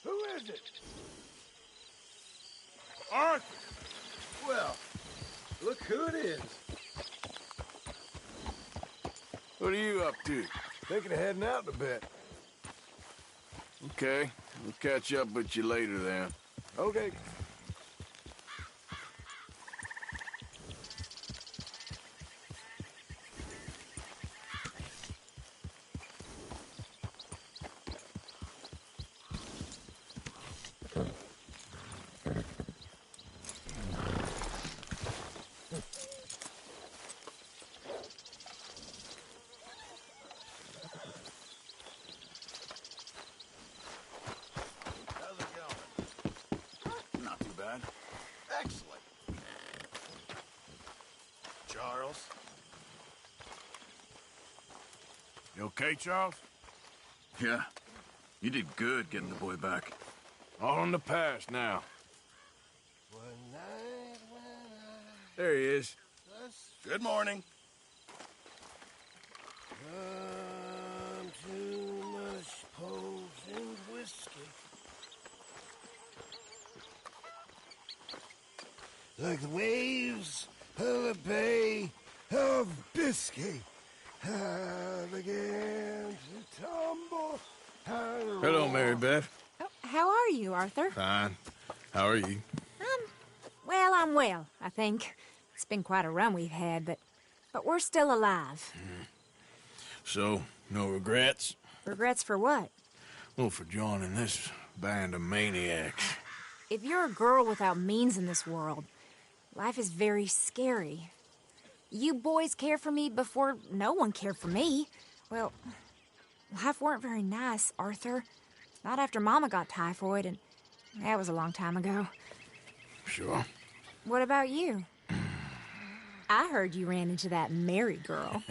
Who is it? Arthur! Well, look who it is. What are you up to? Thinking of heading out in a bit. Okay, we'll catch up with you later then. Okay. How's it going? Not too bad. Excellent. Charles? You okay, Charles? Yeah. You did good getting the boy back. All in the past now. One night when There he is. I just Good morning. too much potent whiskey. Like the waves of the Bay of Biscay, I began to tumble and Hello, roar. Mary Beth. Oh, how are you, Arthur? Fine. How are you? Well, I'm well, I think. It's been quite a run we've had, but we're still alive. So, no regrets? Regrets for what? Well, for joining this band of maniacs. If you're a girl without means in this world, life is very scary. You boys cared for me before no one cared for me. Well, life weren't very nice, Arthur. Not after Mama got typhoid, and that was a long time ago. Sure. What about you? I heard you ran into that Mary girl.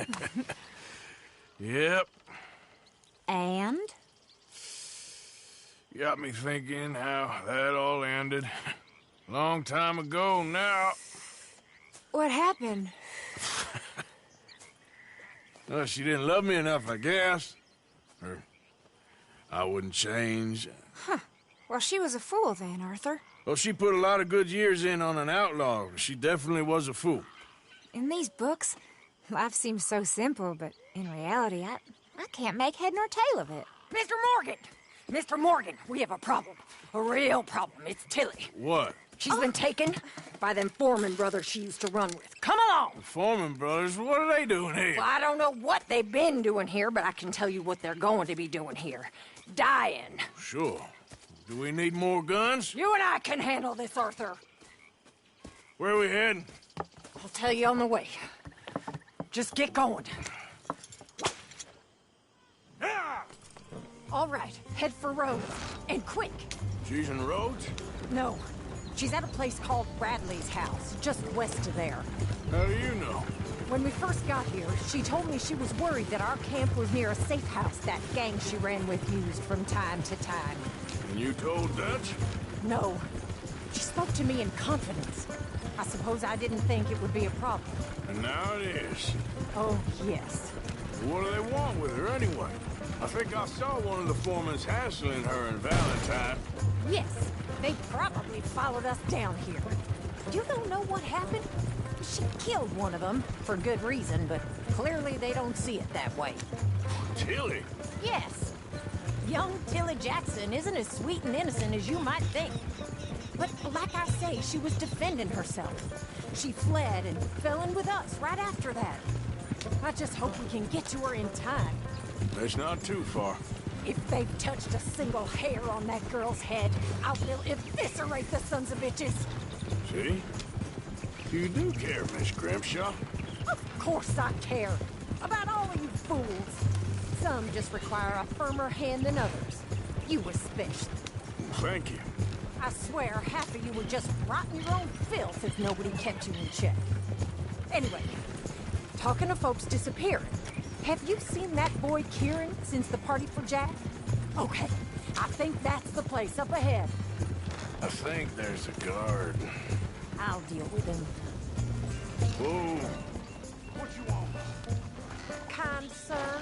Yep. And? Got me thinking how that all ended. Long time ago now. What happened? Well, she didn't love me enough, I guess. Or I wouldn't change. Well, she was a fool then, Arthur. Well, she put a lot of good years in on an outlaw. She definitely was a fool. In these books, life seems so simple, but in reality, I can't make head nor tail of it. Mr. Morgan! Mr. Morgan, we have a problem. A real problem. It's Tilly. What? She's been taken by them Foreman brothers she used to run with. Come along! The Foreman brothers, what are they doing here? Well, I don't know what they've been doing here, but I can tell you what they're going to be doing here. Dying. Sure. Do we need more guns? You and I can handle this, Arthur. Where are we heading? I'll tell you on the way. Just get going. All right, head for Rhodes. And quick. She's in Rhodes? No, she's at a place called Bradley's house, just west of there. How do you know? When we first got here, she told me she was worried that our camp was near a safe house that gang she ran with used from time to time. And you told Dutch? No. She spoke to me in confidence. I suppose I didn't think it would be a problem. And now it is. Oh, yes. What do they want with her anyway? I think I saw one of the foremans hassling her and Valentine. Yes, they probably followed us down here. You don't know what happened? She killed one of them, for good reason, but clearly they don't see it that way. Tilly? Yes. Young Tilly Jackson isn't as sweet and innocent as you might think. But like I say, she was defending herself. She fled and fell in with us right after that. I just hope we can get to her in time. That's not too far. If they've touched a single hair on that girl's head, I will eviscerate the sons of bitches. See? You do care, Miss Grimshaw. Of course I care. About all of you fools. Some just require a firmer hand than others. You especially. Thank you. I swear half of you were just rotting your own filth if nobody kept you in check. Anyway, talking of folks disappearing, Have you seen that boy Kieran since the party for Jack? Okay, I think that's the place up ahead. I think there's a guard. I'll deal with him. Whoa. What you want? Kind sir,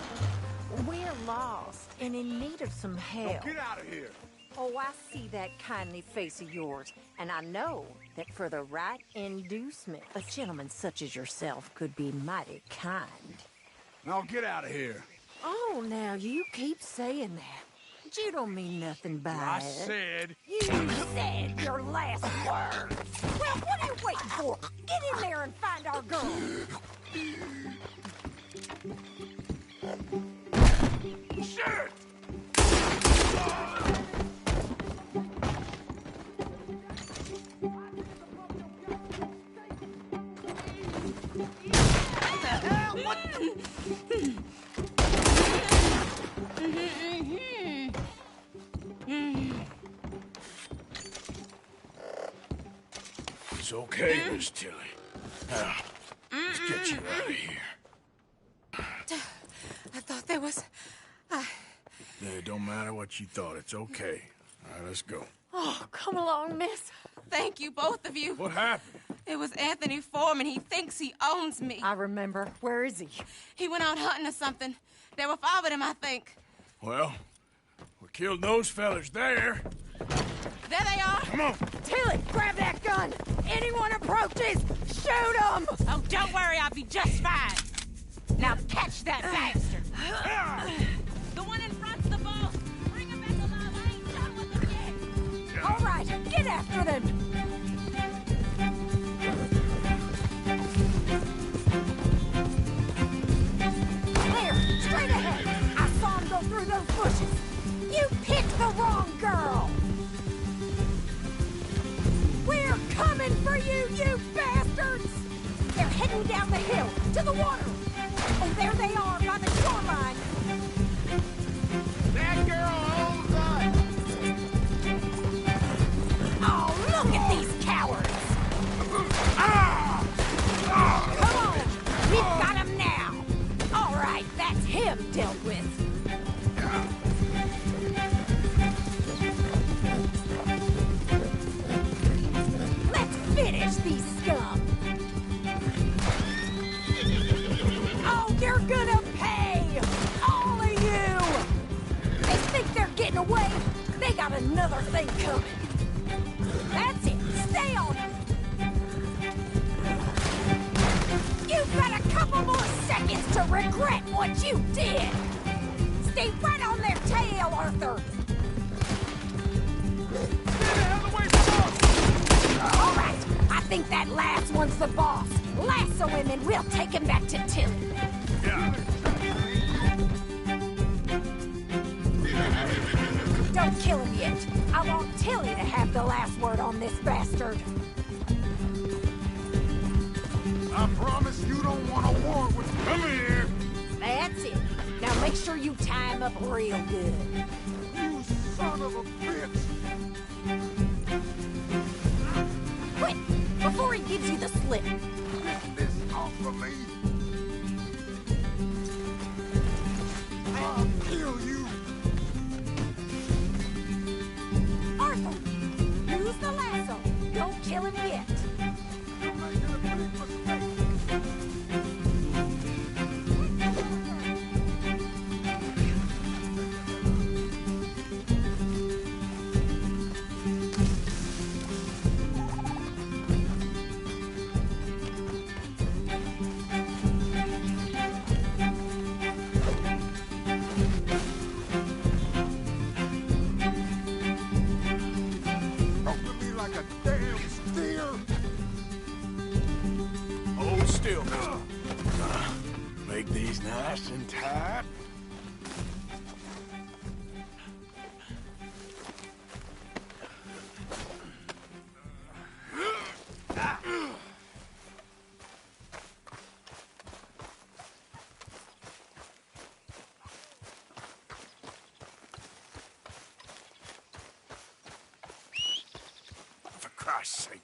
we're lost and in need of some help. Get out of here. Oh, I see that kindly face of yours, and I know that for the right inducement, a gentleman such as yourself could be mighty kind. Now get out of here. Oh, now you keep saying that. But you don't mean nothing by I it. said. You said your last word. Well, what are you waiting for? Get in there and find our girl. Shit! It's okay, Miss Tilly. Now, let's get you out of here. I thought there was... It don't matter what you thought. It's okay. All right, let's go. Oh, come along, miss. Thank you, both of you. What happened? It was Anthony Foreman. He thinks he owns me. I remember. Where is he? He went out hunting or something. There were 5 of them, I think. Well, we killed those fellas there. There they are. Come on. Tilly, grab that gun! Anyone approaches, shoot them! Oh, don't worry. I'll be just fine. Now catch that bastard. The one in front's the boss. Bring him back alive. I ain't done with him yet. All right, get after them! There, straight ahead. I saw him go through those bushes. You picked the wrong girl! We're coming for you, you bastards! They're heading down the hill, to the water. Oh, there they are, by the shoreline. That girl owns us! Oh, look at these cowards! Come on! We've got him now! All right, that's him dealt with. Let's finish these scum! Oh, you're gonna pay! All of you! They think they're getting away? They got another thing coming. That's it! Stay on it! You've got a couple more seconds to regret what you did! Stay right on their tail, Arthur! All right, I think that last one's the boss. Lasso him and we'll take him back to Tilly. Don't kill him yet. I want Tilly to have the last word on this bastard. I promise you don't want a war with me. Come here. That's it. Now make sure you tie him up real good. You son of a bitch. Quick, before he gives you the slip. Get this off of me. I'll kill you. Arthur, use the lasso. Don't kill him yet. You're making a big mistake. Talk to me like a damn steer. Hold still, mister. Make these nice and tight. For Christ's sake.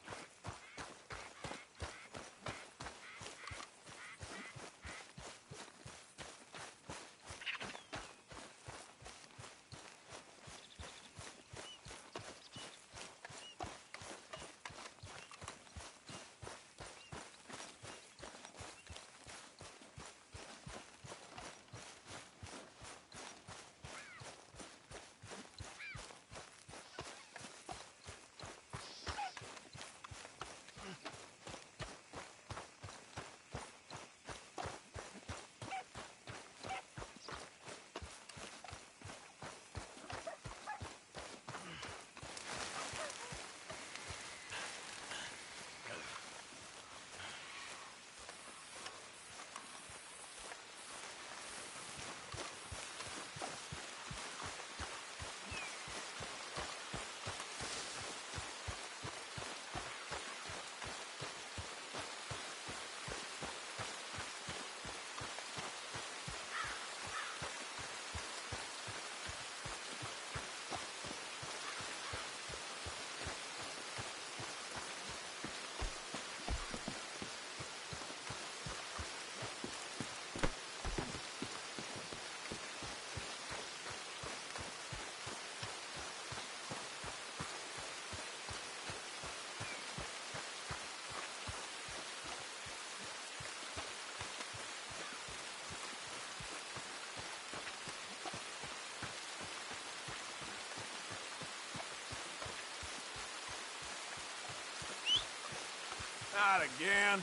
Not again.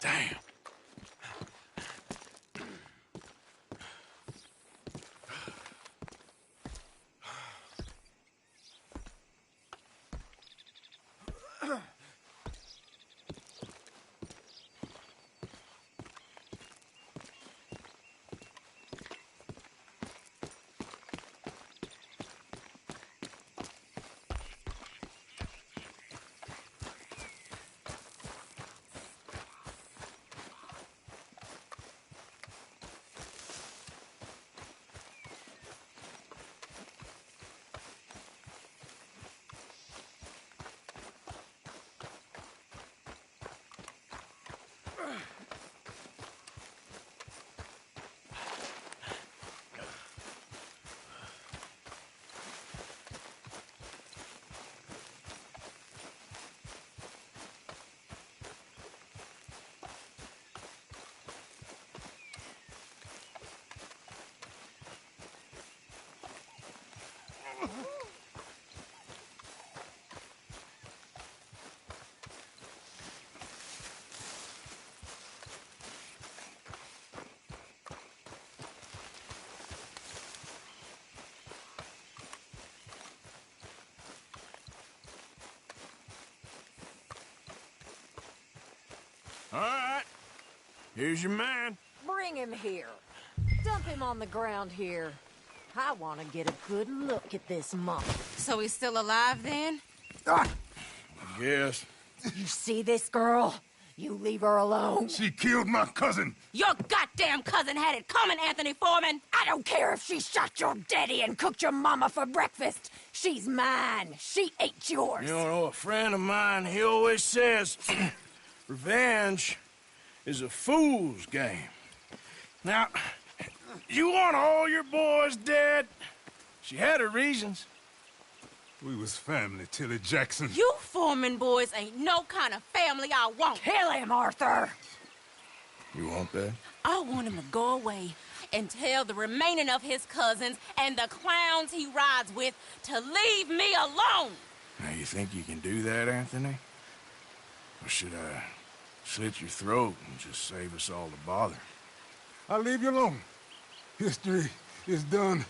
Damn. All right. Here's your man. Bring him here. Dump him on the ground here. I want to get a good look at this monk. So he's still alive then? I guess. You see this girl? You leave her alone. She killed my cousin. Your goddamn cousin had it coming, Anthony Foreman! I don't care if she shot your daddy and cooked your mama for breakfast. She's mine. She ate yours. You know, a friend of mine, he always says, revenge is a fool's game. Now, you want all your boys dead? She had her reasons. We was family, Tilly Jackson. You Foreman boys ain't no kind of family I want. Kill him, Arthur. You want that? I want him to go away and tell the remaining of his cousins and the clowns he rides with to leave me alone. Now, you think you can do that, Anthony? Or should I slit your throat and just save us all the bother? I'll leave you alone. History is done.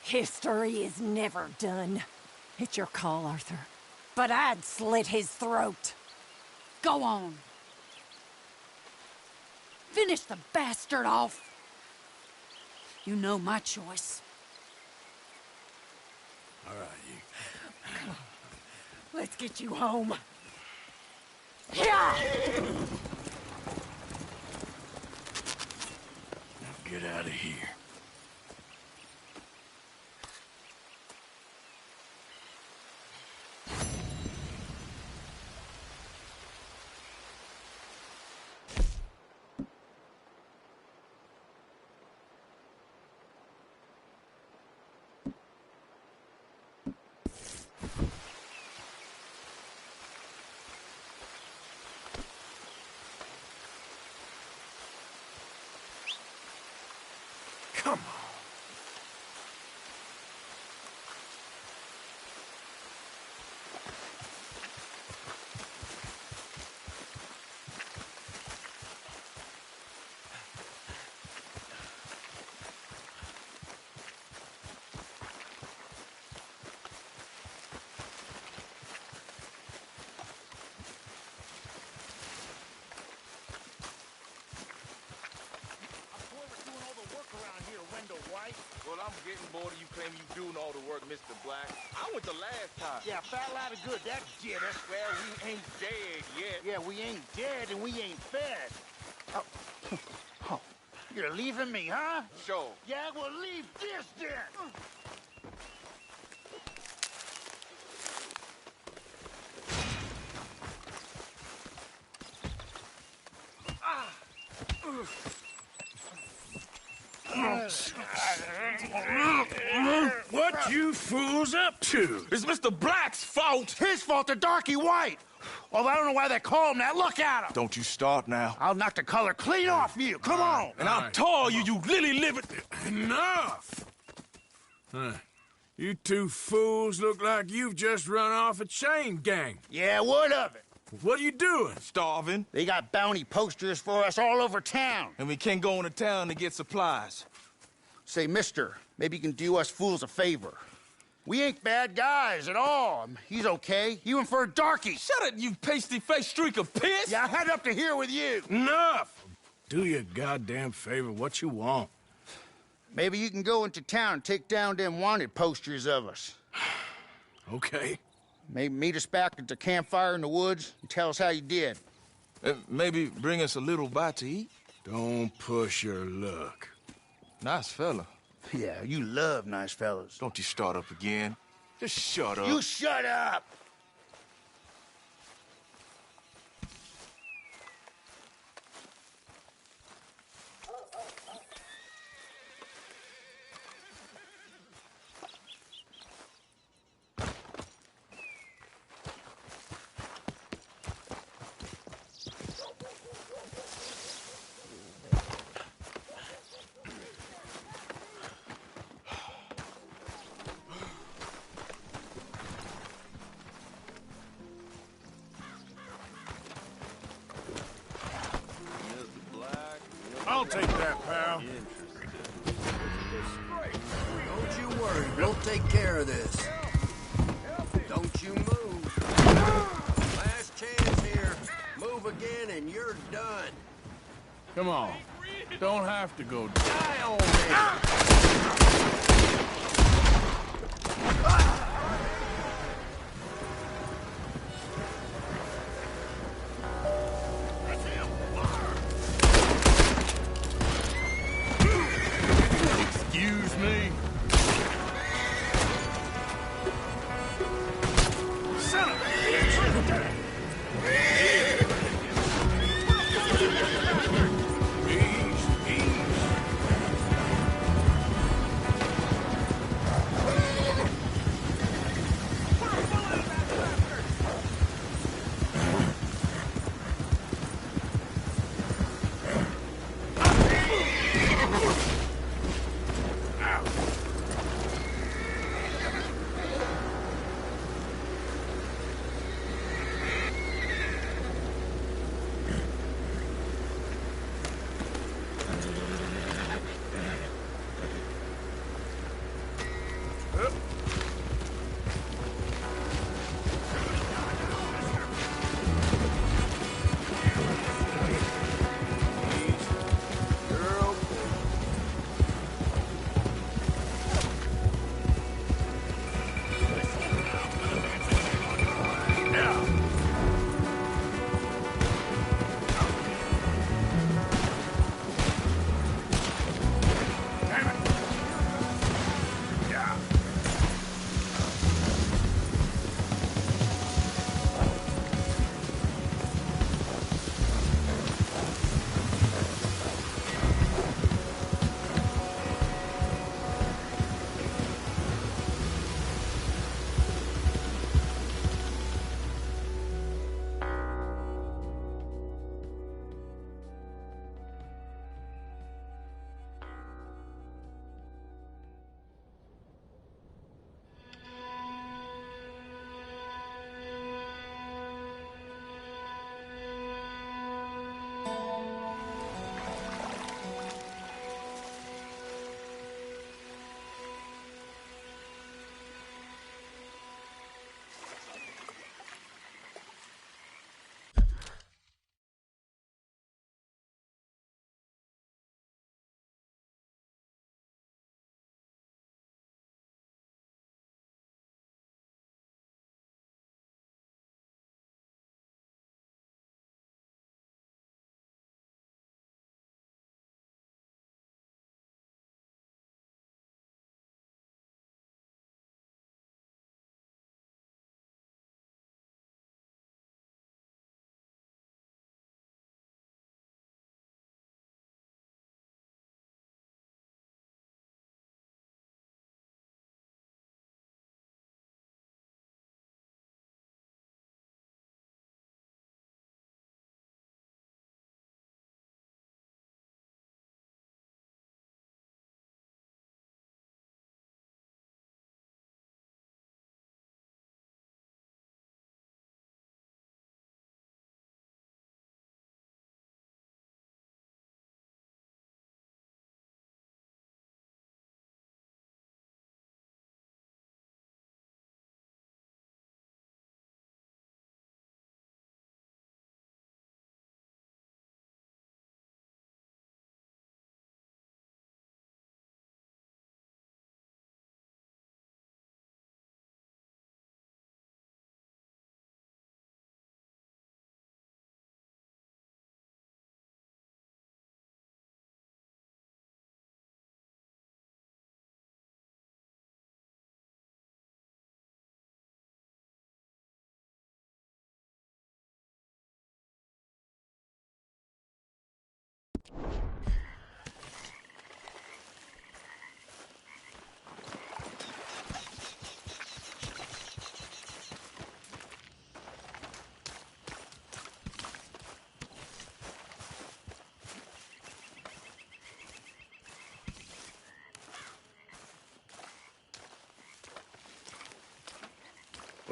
History is never done. It's your call, Arthur. But I'd slit his throat. Go on. Finish the bastard off. You know my choice. All right, you. Let's get you home. Yeah! Now get out of here. Come on. Well, I'm getting bored of you claiming you doing all the work, Mr. Black. I went the last time. Yeah, fat lot of good. That get us. Well, we ain't dead yet. Yeah, we ain't dead and we ain't fed. Oh. Oh. You're leaving me, huh? Sure. Yeah, well, leave this then. What you fools up to? It's Mr. Black's fault. His fault, the darky white. Well, I don't know why they call him that. Look at him. Don't you start now. I'll knock the color clean off you. Come on. And I'll tar you, you lily-livered... Enough! Huh. You two fools look like you've just run off a chain gang. Yeah, what of it? What are you doing? Starving. They got bounty posters for us all over town. And we can't go into town to get supplies. Say, mister, maybe you can do us fools a favor. We ain't bad guys at all. He's okay. You in for a darky. Shut it, you pasty-faced streak of piss! Yeah, I had up to here with you. Enough! Do your goddamn favor what you want. Maybe you can go into town and take down them wanted posters of us. Okay. Maybe meet us back at the campfire in the woods and tell us how you did. Maybe bring us a little bite to eat. Don't push your luck. Nice fella. Yeah, you love nice fellas. Don't you start up again. Just shut up. You shut up! I'll take that, pal. Don't you worry, we'll take care of this. Don't you move. Last chance here. Move again and you're done. Come on. Don't have to go. Die on me! Excuse me. Son of a bitch!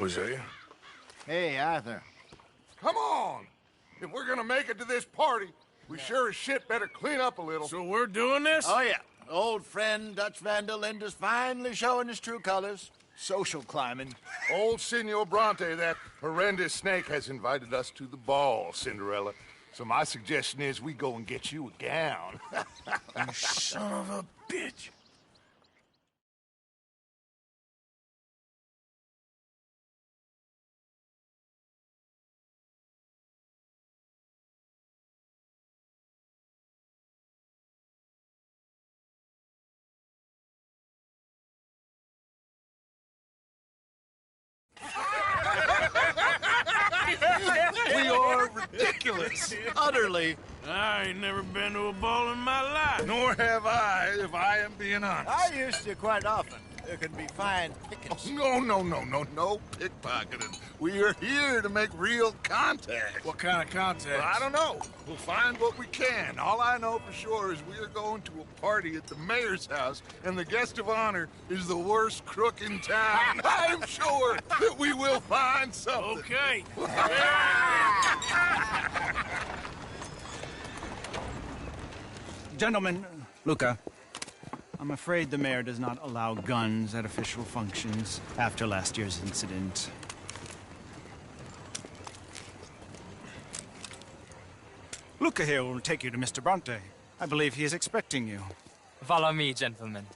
Hosea? Hey, Arthur. Come on! If we're gonna make it to this party, we sure as shit better clean up a little. So we're doing this? Oh, yeah. Old friend Dutch Van der Linde's finally showing his true colors. Social climbing. Old Senor Bronte, that horrendous snake, has invited us to the ball, Cinderella. So my suggestion is we go and get you a gown. You son of a bitch. We are ridiculous. Utterly. I ain't never been to a ball in my life. Nor have I, if I am being honest. I used to quite often. There can be fine pickings. No pickpocketing. We are here to make real contact. What kind of contact? Well, I don't know. We'll find what we can. All I know for sure is we are going to a party at the mayor's house, and the guest of honor is the worst crook in town. I'm sure that we will find something. Okay. Gentlemen, Luca, I'm afraid the mayor does not allow guns at official functions after last year's incident. Luca here will take you to Mr. Bronte. I believe he is expecting you. Follow me, gentlemen.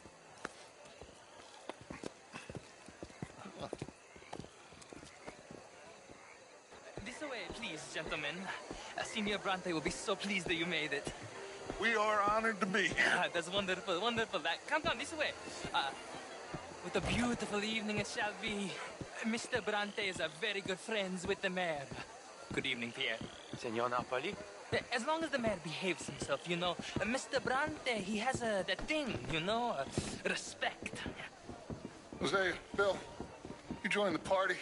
This way, please, gentlemen. Senior Bronte will be so pleased that you made it. We are honored to be here. That's wonderful, wonderful. Come this way. What a beautiful evening it shall be. Mr. Bronte is a very good friends with the mayor. Good evening, Pierre. Senor Napoli? As long as the mayor behaves himself, you know. Mr. Bronte, he has that thing, you know, respect. Jose, Bill, you join the party.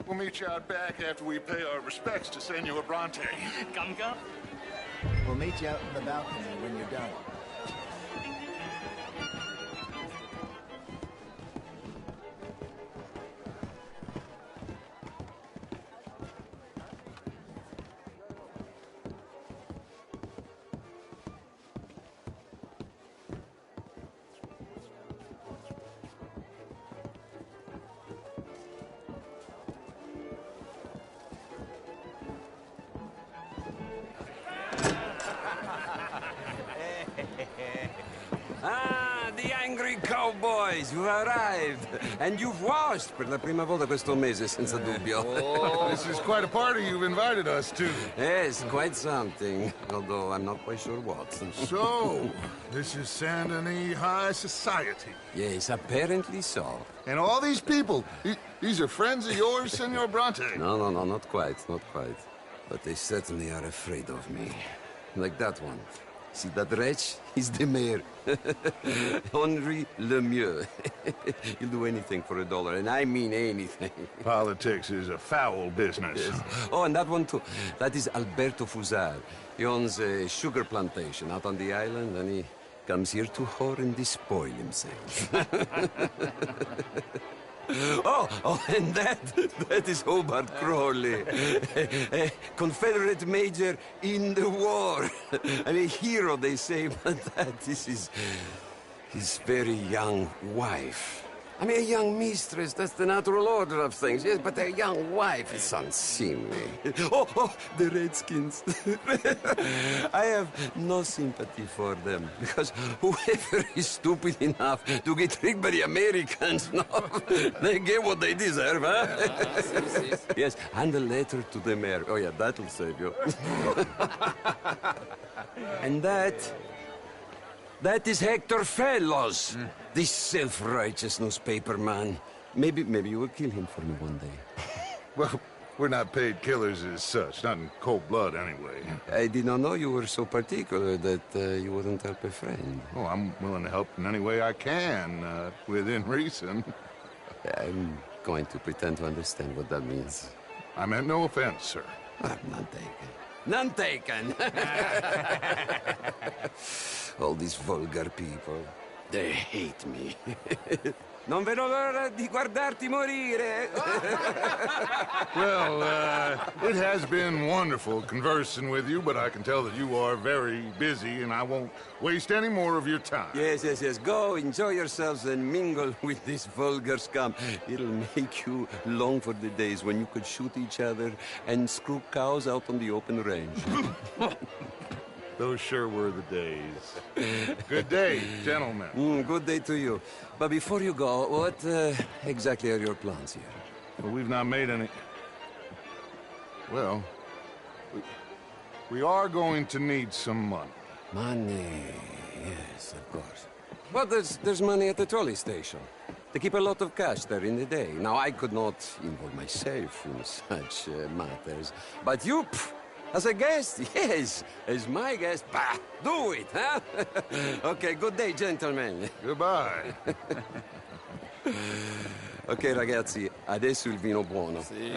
We'll meet you out back after we pay our respects to Senor Bronte. Come. We'll meet you out in the balcony when you're done. Ah, the angry cowboys, you arrived. And you've washed per la prima volta questo mese, senza dubbio. Oh, this is quite a party you've invited us to. Yes, quite something. Although I'm not quite sure what. So, this is Saint Denis High Society. Yes, apparently so. And all these people, these are friends of yours, Senor Bronte? No, not quite. But they certainly are afraid of me. Like that one. See that wretch? He's the mayor. Henri Lemieux. He'll do anything for $1, and I mean anything. Politics is a foul business. Yes. Oh, and that one too. That is Alberto Fusar. He owns a sugar plantation out on the island, and he comes here to whore and despoil himself. Oh, and that is Hobart Crawley, a Confederate major in the war, and a hero, they say, but that is his very young wife. I mean, a young mistress, that's the natural order of things, yes, but a young wife is unseemly. Oh, the Redskins. I have no sympathy for them, because whoever is stupid enough to get tricked by the Americans, no, they get what they deserve, huh? Yes, and a letter to the mayor. Oh, yeah, that'll save you. And that is Hector Fellows, this self-righteous newspaper man. Maybe you will kill him for me one day. Well, we're not paid killers as such, not in cold blood anyway. I did not know you were so particular that you wouldn't help a friend. Oh, I'm willing to help in any way I can, within reason. I'm going to pretend to understand what that means. I meant no offense, sir. None taken. None taken! All these vulgar people. They hate me. Non vedo l'ora di guardarti morire. Well, it has been wonderful conversing with you, but I can tell that you are very busy, and I won't waste any more of your time. Yes. Go, enjoy yourselves, and mingle with this vulgar scum. It'll make you long for the days when you could shoot each other and screw cows out on the open range. Those sure were the days. Good day, gentlemen. Good day to you. But before you go, what exactly are your plans here? Well, we've not made any... Well, we are going to need some money. Money, yes, of course. But there's money at the trolley station. They keep a lot of cash there in the day. Now, I could not involve myself in such matters. But you... As a guest? Yes. As my guest? Bah, do it, huh? Okay, good day, gentlemen. Goodbye. Ok, ragazzi, adesso il vino buono. Sì.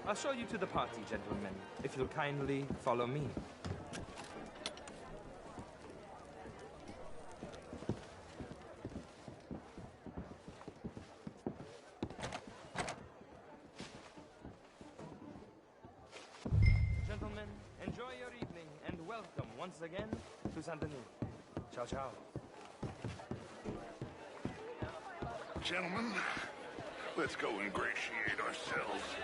I'll show you to the party, gentlemen, if you'll kindly follow me. Gentlemen, enjoy your evening and welcome once again to Saint Denis. Ciao, ciao. Gentlemen, let's go ingratiate ourselves.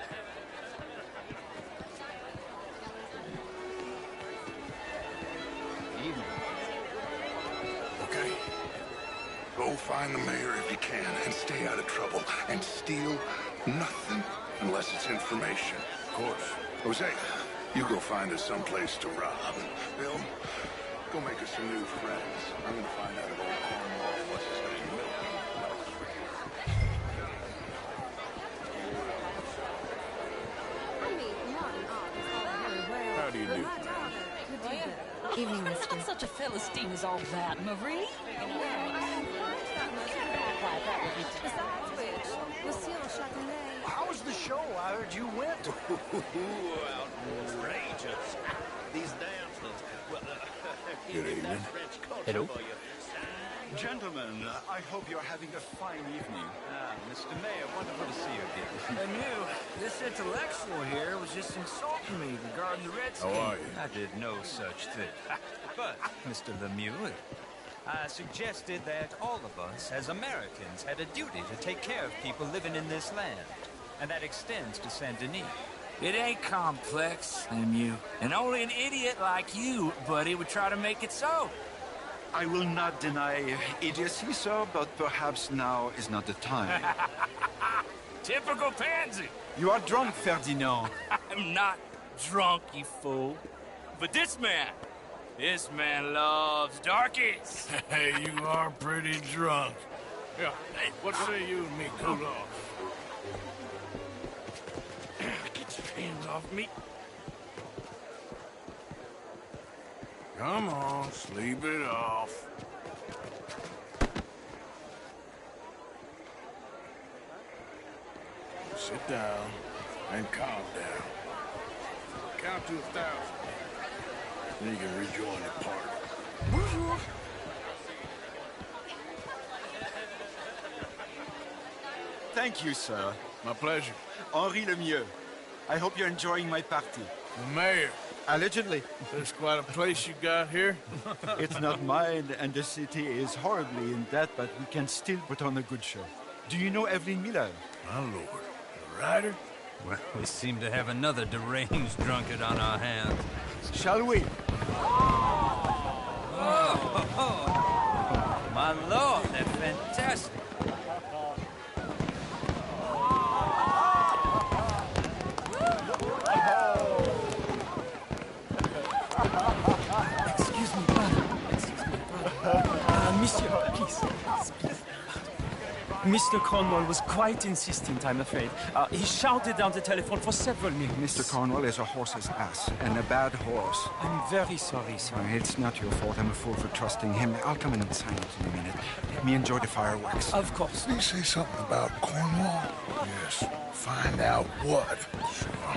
Okay. Go find the mayor if you can and stay out of trouble. And steal nothing unless it's information. Of course. Jose, you go find us someplace to rob. Bill, go make us some new friends. I'm gonna find out if old Cornwall, what's his name, knows we're here. How do you do? Evening, You're mister. not such a Philistine as all that, Marie. Besides which, Lucille Châtelet... How was the show? I heard you went. Outrageous. These dancers. Well, Good evening. Hello. Gentlemen, I hope you're having a fine evening. Mr. Mayor, wonderful to see you again. And you, this intellectual here was just insulting me regarding the Redskins. How are you? I did no such thing. But, Mr. Lemieux, I suggested that all of us, as Americans, had a duty to take care of people living in this land. And that extends to Saint Denis. It ain't complex, Lemieux. And only an idiot like you, buddy, would try to make it so. I will not deny idiocy, sir, but perhaps now is not the time. Typical pansy. You are drunk, Ferdinand. I'm not drunk, you fool. But this man loves darkies. Hey, you are pretty drunk. Yeah, hey, what say you and me cool off? Get your hands off me. Come on, sleep it off. Sit down and calm down. Count to 1,000. Then you can rejoin the party. Bonjour. Thank you, sir. My pleasure. Henri Lemieux. I hope you're enjoying my party. The mayor. Allegedly. There's quite a place you got here. It's not mine, and the city is horribly in debt, but we can still put on a good show. Do you know Evelyn Miller? My lord. The writer? Well, we seem to have another deranged drunkard on our hands. Shall we? Oh, my lord, they're fantastic. Excuse me, brother. Monsieur, please. Mr. Cornwall was quite insistent, I'm afraid. He shouted down the telephone for several minutes. Mr. Cornwall is a horse's ass, and a bad horse. I'm very sorry, sir. It's not your fault. I'm a fool for trusting him. I'll come in silence in a minute. Let me enjoy the fireworks. Of course. Did he say something about Cornwall? Yes. Find out what. Sure.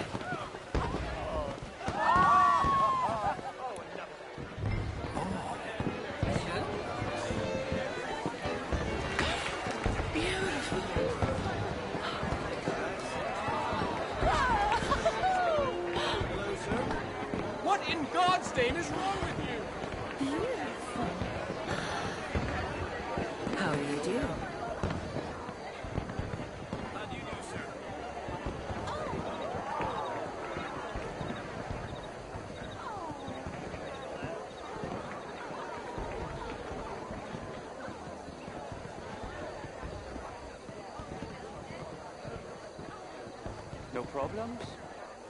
in God's name is wrong with you? Beautiful. How do you do? No problems?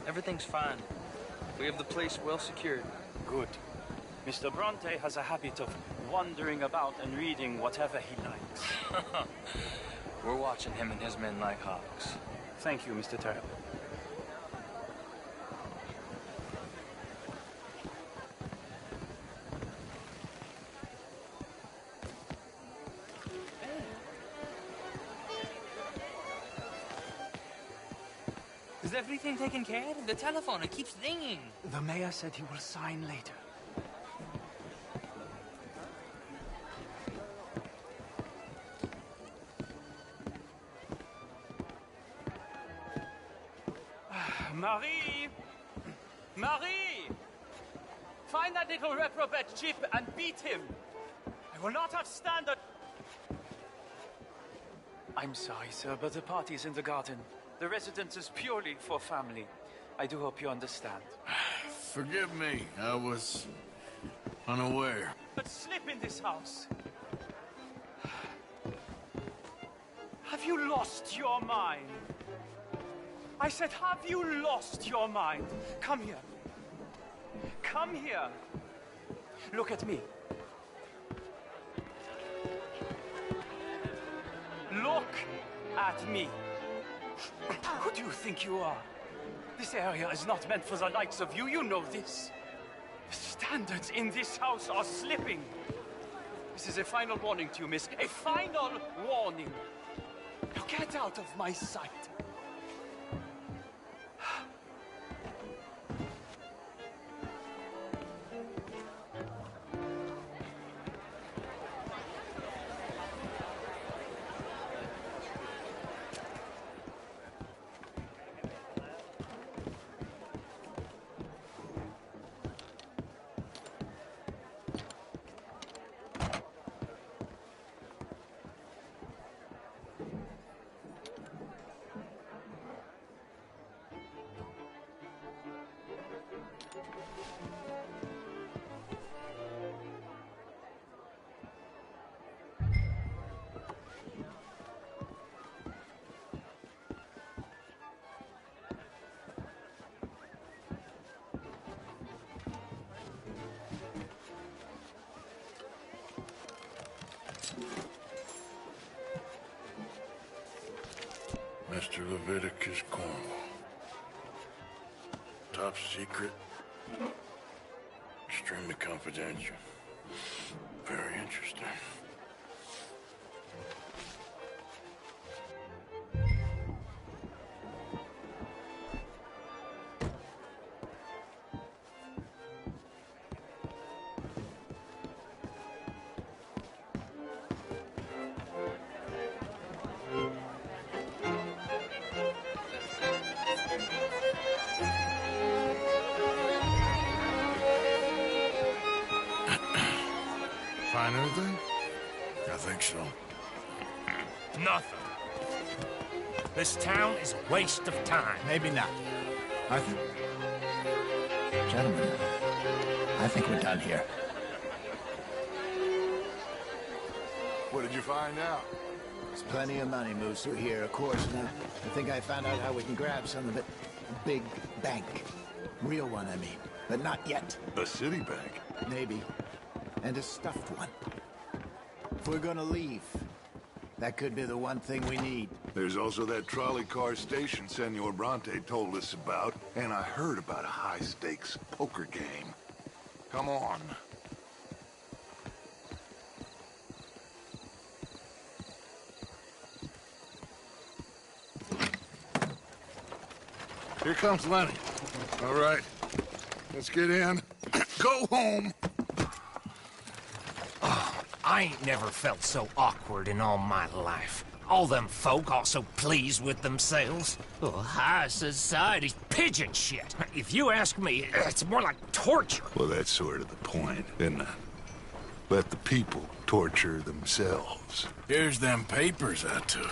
Everything's fine. We have the place well secured. Good. Mr. Bronte has a habit of wandering about and reading whatever he likes. We're watching him and his men like hawks. Thank you, Mr. Tyrell. Is everything taken care of? The telephone, it keeps ringing. The mayor said he will sign later. Marie! Marie! Find that little reprobate Chip and beat him. I will not have standard... I'm sorry, sir, but the party's in the garden. The residence is purely for family. I do hope you understand. Forgive me, I was unaware. But slip in this house. Have you lost your mind? I said, have you lost your mind? Come here. Come here. Look at me. Look at me. Who do you think you are? This area is not meant for the likes of you. You know this. The standards in this house are slipping. This is a final warning to you, miss. A final warning. Now get out of my sight. Mr. Leviticus Cornwall. Top secret. Extremely confidential. Very interesting. Find anything? I think so. Nothing. This town is a waste of time. Maybe not. Gentlemen, I think we're done here. What did you find out? There's plenty of money moves through here, of course, and I think I found out how we can grab some of it. A big bank. Real one, I mean. But not yet. A city bank? Maybe. And a stuffed one. If we're gonna leave, that could be the one thing we need. There's also that trolley car station Senor Bronte told us about, and I heard about a high-stakes poker game. Come on. Here comes Lenny. All right, let's get in. Go home. I ain't never felt so awkward in all my life. All them folk are so pleased with themselves. Oh, high society's pigeon shit. If you ask me, it's more like torture. Well, that's sort of the point, isn't it? Let the people torture themselves. Here's them papers I took.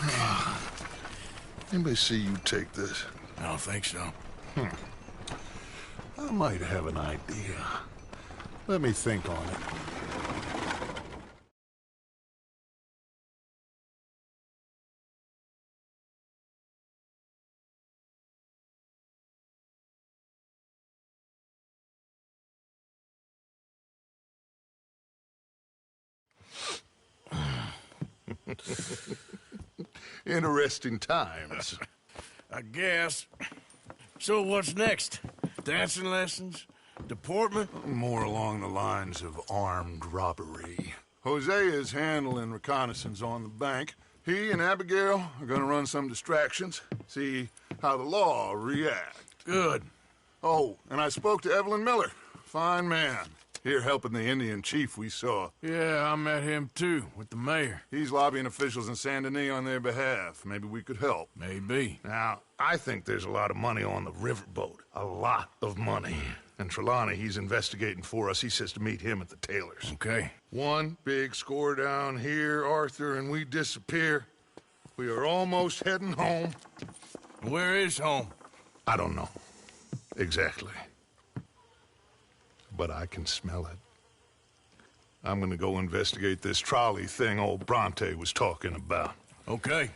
Anybody see you take this? I don't think so. I might have an idea. Let me think on it. Interesting times. I guess. So what's next? Dancing lessons? Deportment? More along the lines of armed robbery. Hosea is handling reconnaissance on the bank. He and Abigail are gonna run some distractions, see how the law react. Good. Oh, and I spoke to Evelyn Miller. Fine man. Here helping the Indian chief we saw. Yeah, I met him too, with the mayor. He's lobbying officials in Saint Denis on their behalf. Maybe we could help. Maybe. Now, I think there's a lot of money on the riverboat. A lot of money. And Trelawney, he's investigating for us. He says to meet him at the Taylors. Okay. One big score down here, Arthur, and we disappear. We are almost heading home. Where is home? I don't know. Exactly. But I can smell it. I'm gonna go investigate this trolley thing old Bronte was talking about. Okay.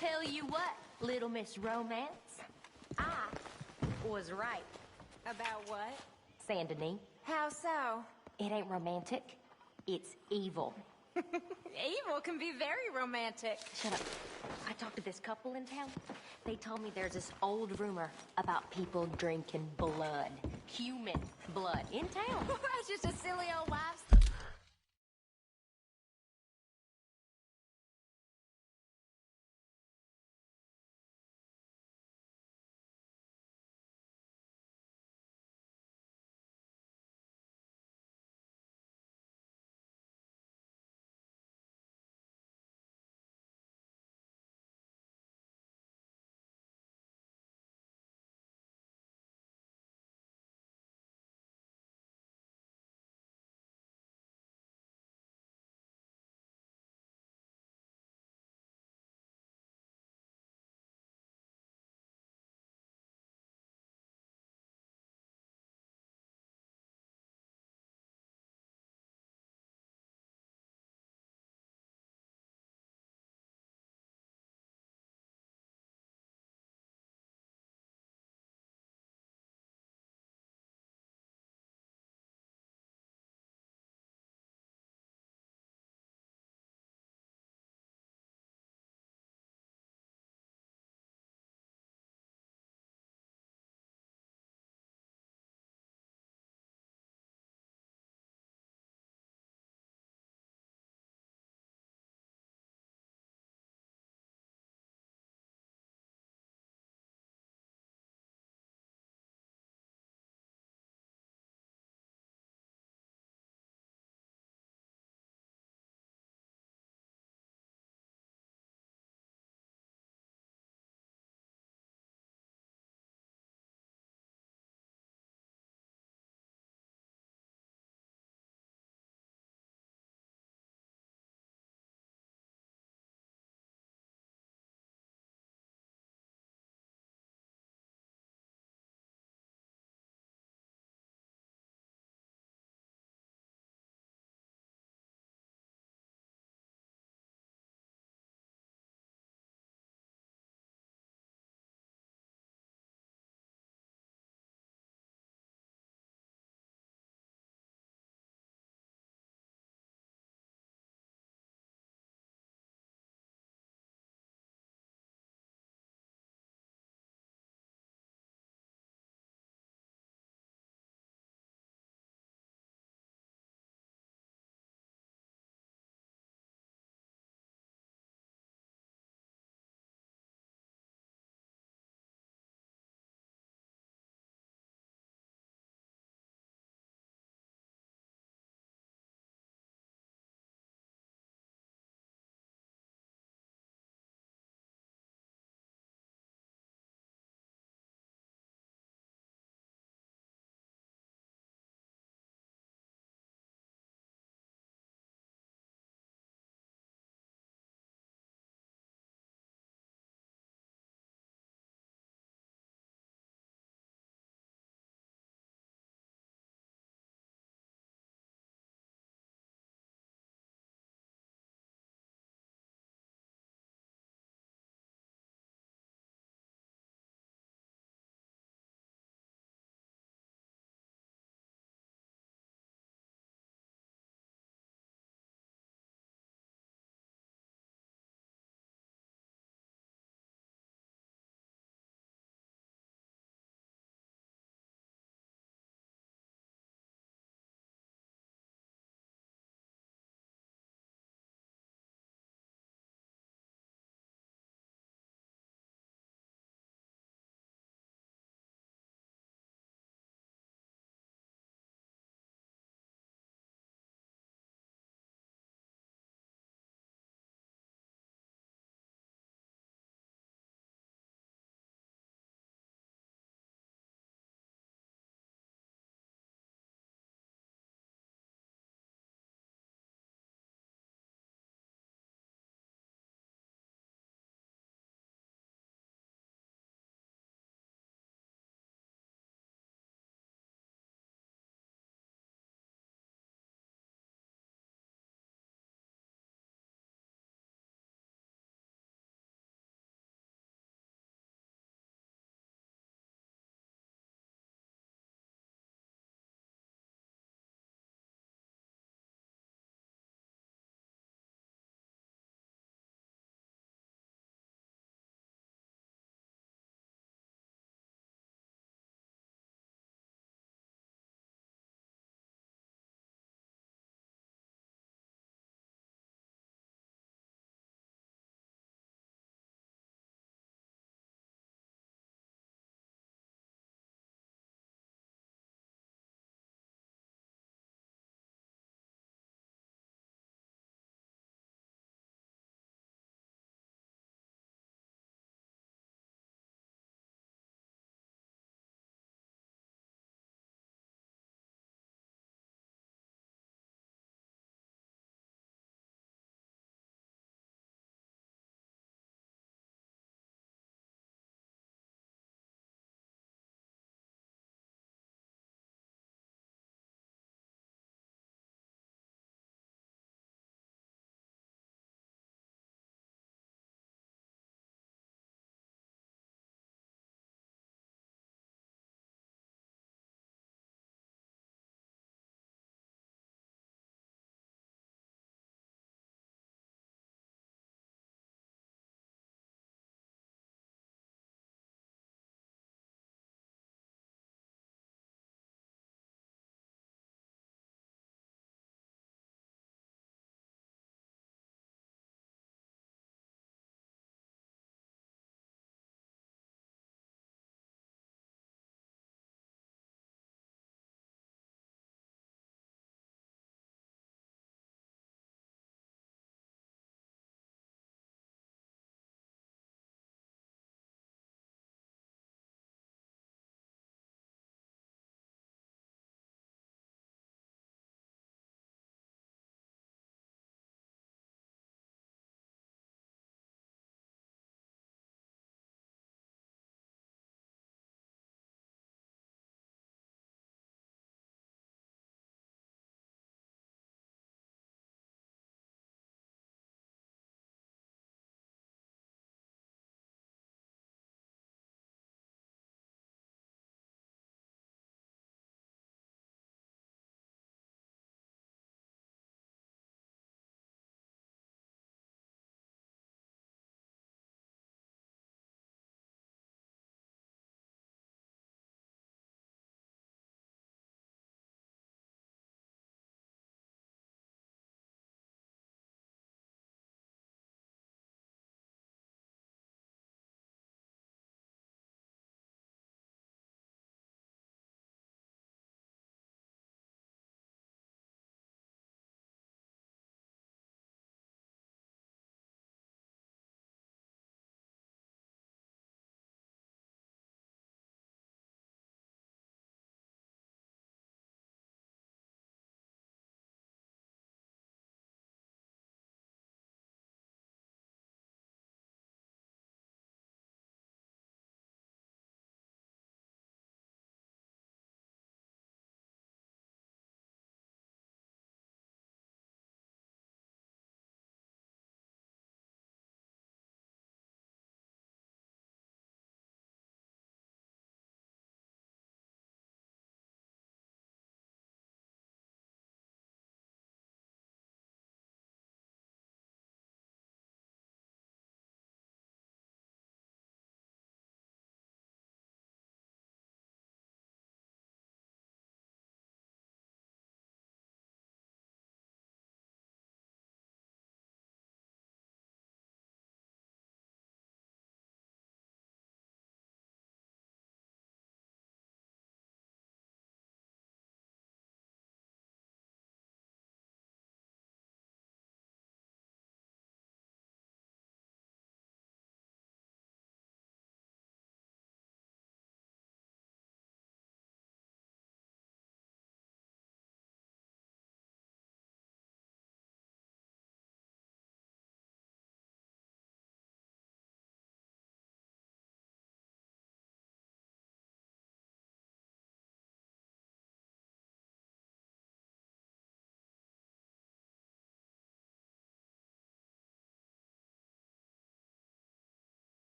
Tell you what, Little Miss Romance, I was right. About what? Saint Denis. How so? It ain't romantic. It's evil. Evil can be very romantic. Shut up. I talked to this couple in town. They told me there's this old rumor about people drinking blood. Human blood. In town. That's just a silly old wives'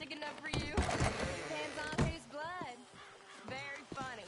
sticking up for you? Depends on whose blood. Very funny.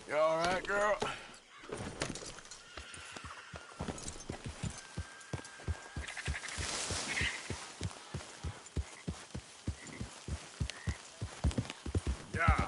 You all right, girl? Yeah.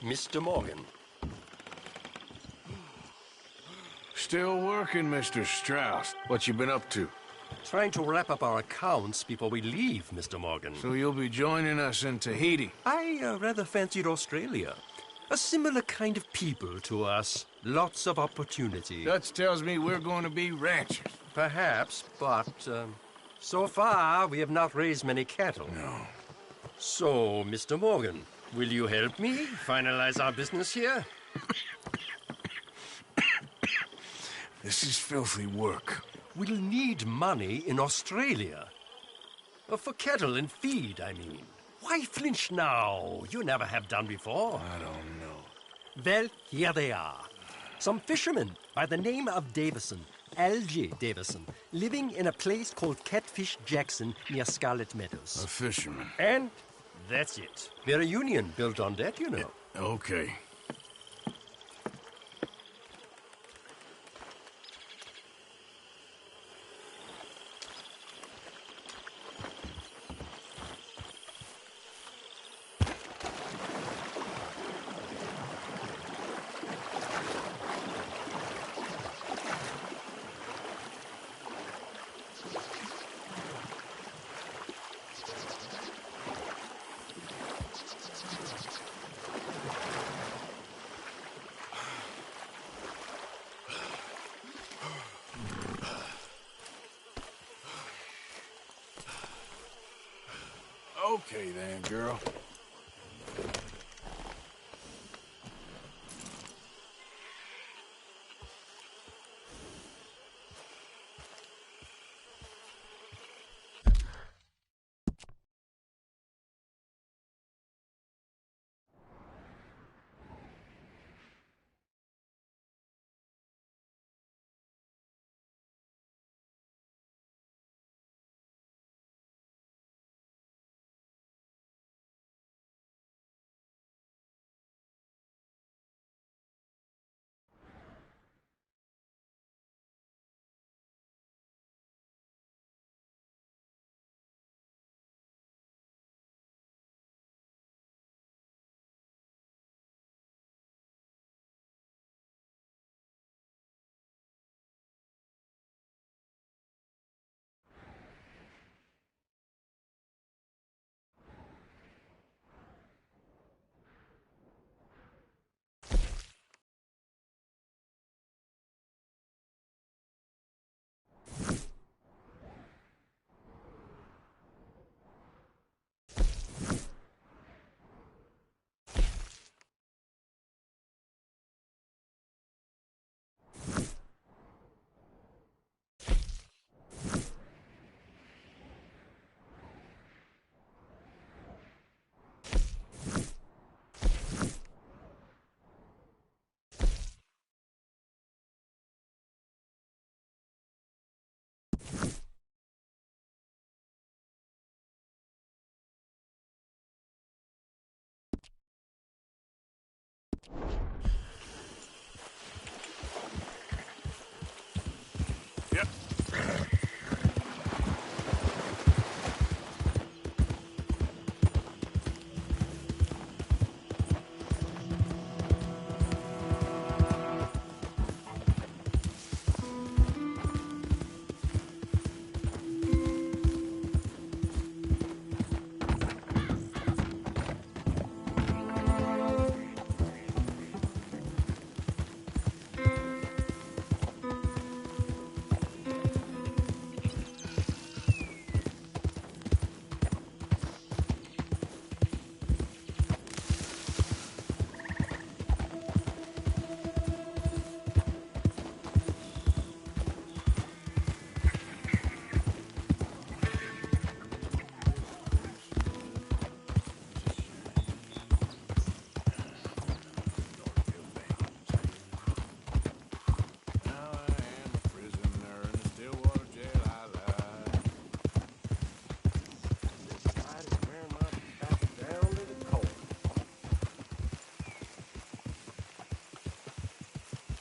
Mr. Morgan. Still working, Mr. Strauss. What you been up to? Trying to wrap up our accounts before we leave, Mr. Morgan. So you'll be joining us in Tahiti? I rather fancied Australia. A similar kind of people to us. Lots of opportunity. Dutch tells me we're going to be ranchers. Perhaps, but so far we have not raised many cattle. No. So, Mr. Morgan, will you help me finalize our business here? This is filthy work. We'll need money in Australia. For cattle and feed, I mean. Why flinch now? You never have done before. I don't know. Well, here they are. Some fishermen by the name of Davison, L.J. Davison, living in a place called Catfish Jackson near Scarlet Meadows. A fisherman. And that's it. We're a union built on that, you know. Okay. Okay then, girl. Yep.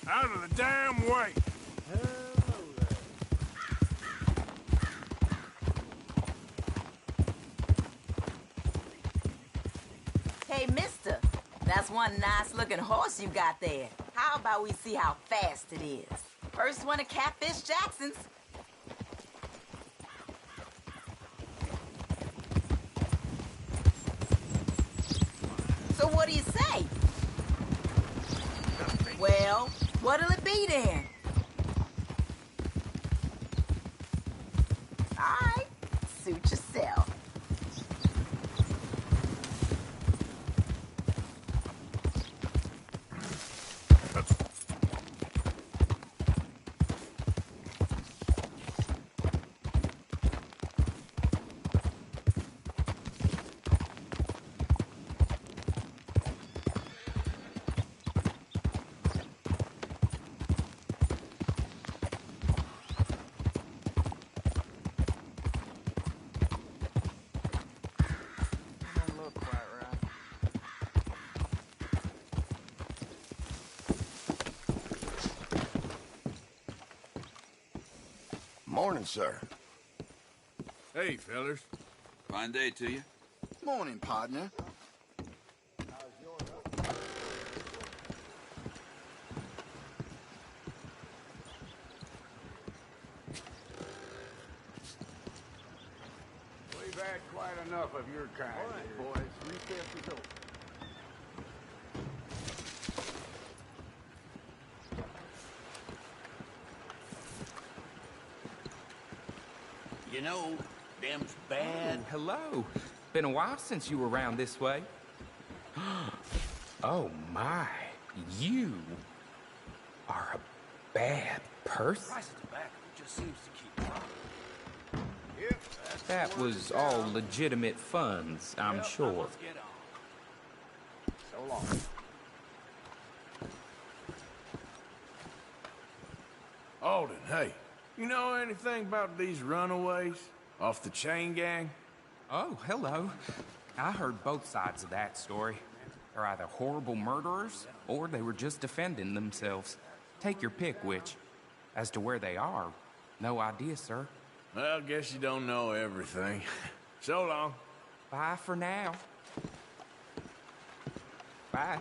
Out of the damn way! Hey, mister, that's one nice-looking horse you got there. How about we see how fast it is? First one of Catfish Jackson's. So what do you say? Well, what'll it be then? All right, suit yourself. Morning, sir. Hey, fellers. Fine day to you. Morning, partner. We've had quite enough of your kind, boys. Recess is over. You know, them's bad. Hello. Been a while since you were around this way. Oh my, you are a bad person. Price of tobacco just seems to keep dropping. That was all legitimate funds, I'm sure. Let's get on. So long. Alden, hey, you know anything about these runaways off the chain gang? Oh, hello. I heard both sides of that story. They're either horrible murderers, or they were just defending themselves. Take your pick, which. As to where they are, no idea, sir. Well, guess you don't know everything. So long. Bye for now. Bye.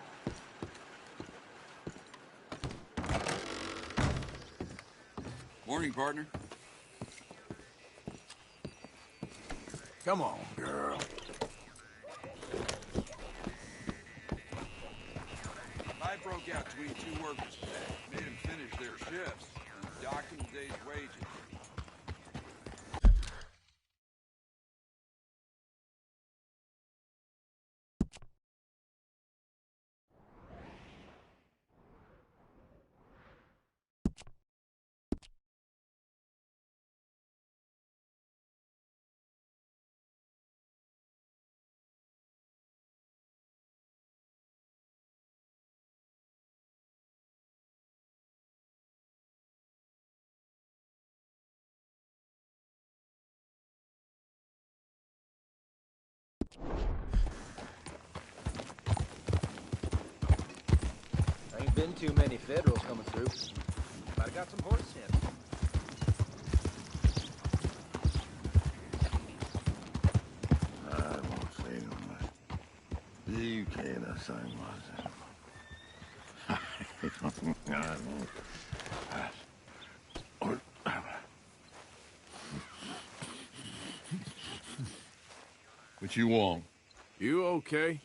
Morning, partner. Come on, girl. Fight broke out between two workers today. Made them finish their shifts and docked them a day's wages. Ain't been too many Federals coming through. But I got some horse sense. I won't say no more. You can't say much. I won't. What you want? You okay?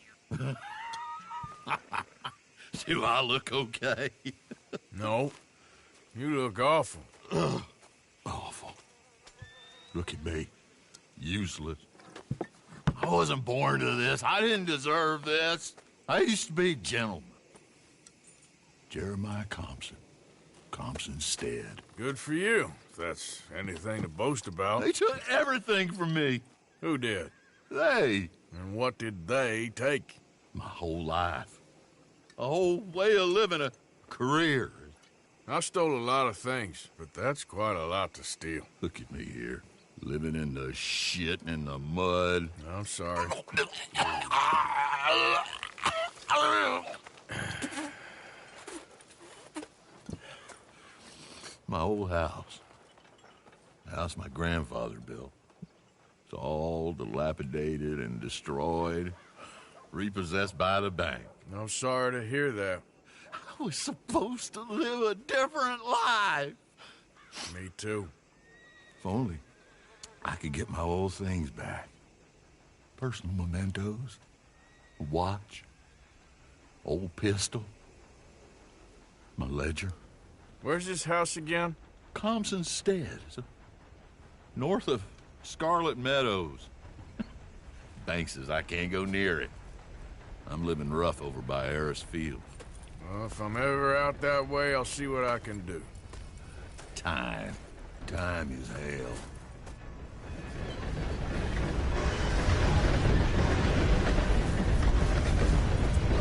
Do I look okay? No. You look awful. Awful. Look at me. Useless. I wasn't born to this. I didn't deserve this. I used to be a gentleman. Jeremiah Compson. Compson Stead. Good for you, if that's anything to boast about. They took everything from me. Who did? They. And what did they take? My whole life. A whole way of living, a career. I stole a lot of things, but that's quite a lot to steal. Look at me here, living in the shit and the mud. I'm sorry. My old house. The house my grandfather built. It's all dilapidated and destroyed, repossessed by the bank. I'm sorry to hear that. I was supposed to live a different life. Me too. If only I could get my old things back. Personal mementos, a watch, old pistol, my ledger. Where's this house again? Compson Stead. North of Scarlet Meadows. Bank says I can't go near it. I'm living rough over by Harris Field. Well, if I'm ever out that way, I'll see what I can do. Time. Time is hell.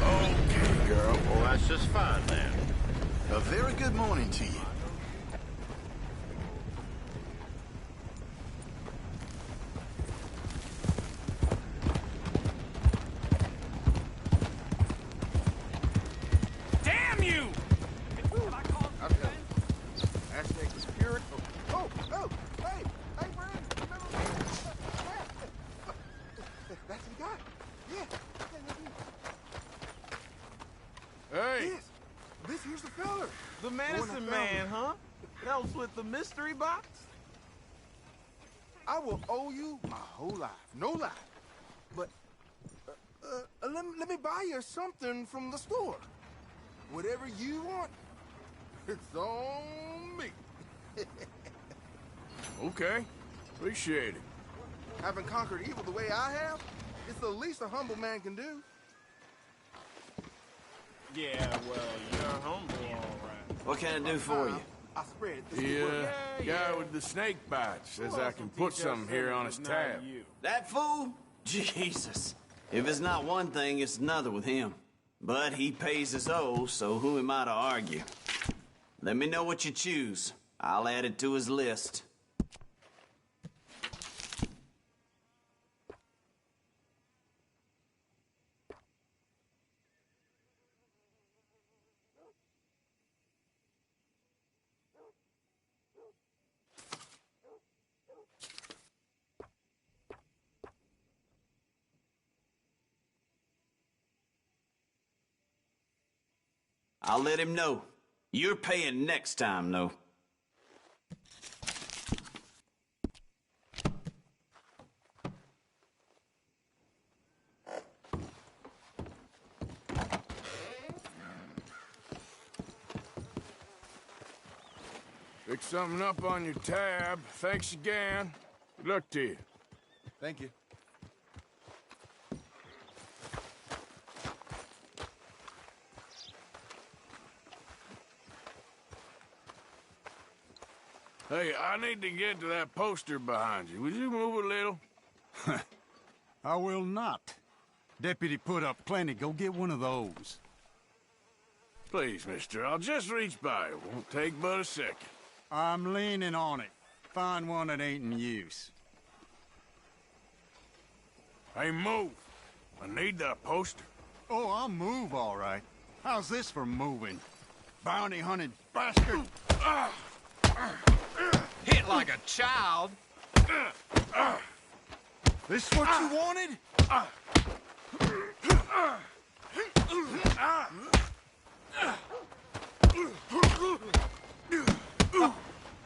Okay, girl. Well, that's just fine, then. A very good morning to you. Damn you! Aztec was pure. Oh, hey, Brand, remember me? That's the guy. Yeah. Hey! Yes, this here's the fella. The medicine man, huh? Helps with the mystery box? I will owe you my whole life. No lie. But let me buy you something from the store. Whatever you want, it's on me. Okay. Appreciate it. Having conquered evil the way I have, It's the least a humble man can do. Yeah, well, you're humble, all right. What can I do for you? I spread it. The guy with the snake bite says I can put something here on his tab. That fool? Jesus. If it's not one thing, it's another with him. But he pays his owe, so who am I to argue? Let me know what you choose. I'll add it to his list. I'll let him know. You're paying next time, though. Pick something up on your tab. Thanks again. Good luck to you. Thank you. Hey, I need to get to that poster behind you. Would you move a little? I will not. Deputy put up plenty. Go get one of those. Please, mister, I'll just reach by. It won't take but a second. I'm leaning on it. Find one that ain't in use. Hey, move. I need that poster. Oh, I'll move, all right. How's this for moving? Bounty hunting bastard! Hit like a child. This what you wanted?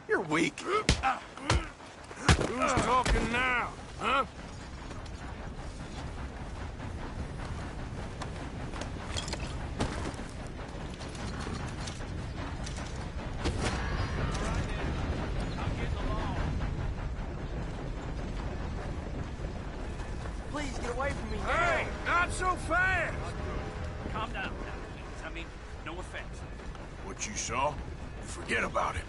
You're weak. Who's talking now, huh? Please get away from me. Hey, not so fast! Calm down now, please. I mean, no offense. What you saw, you forget about it,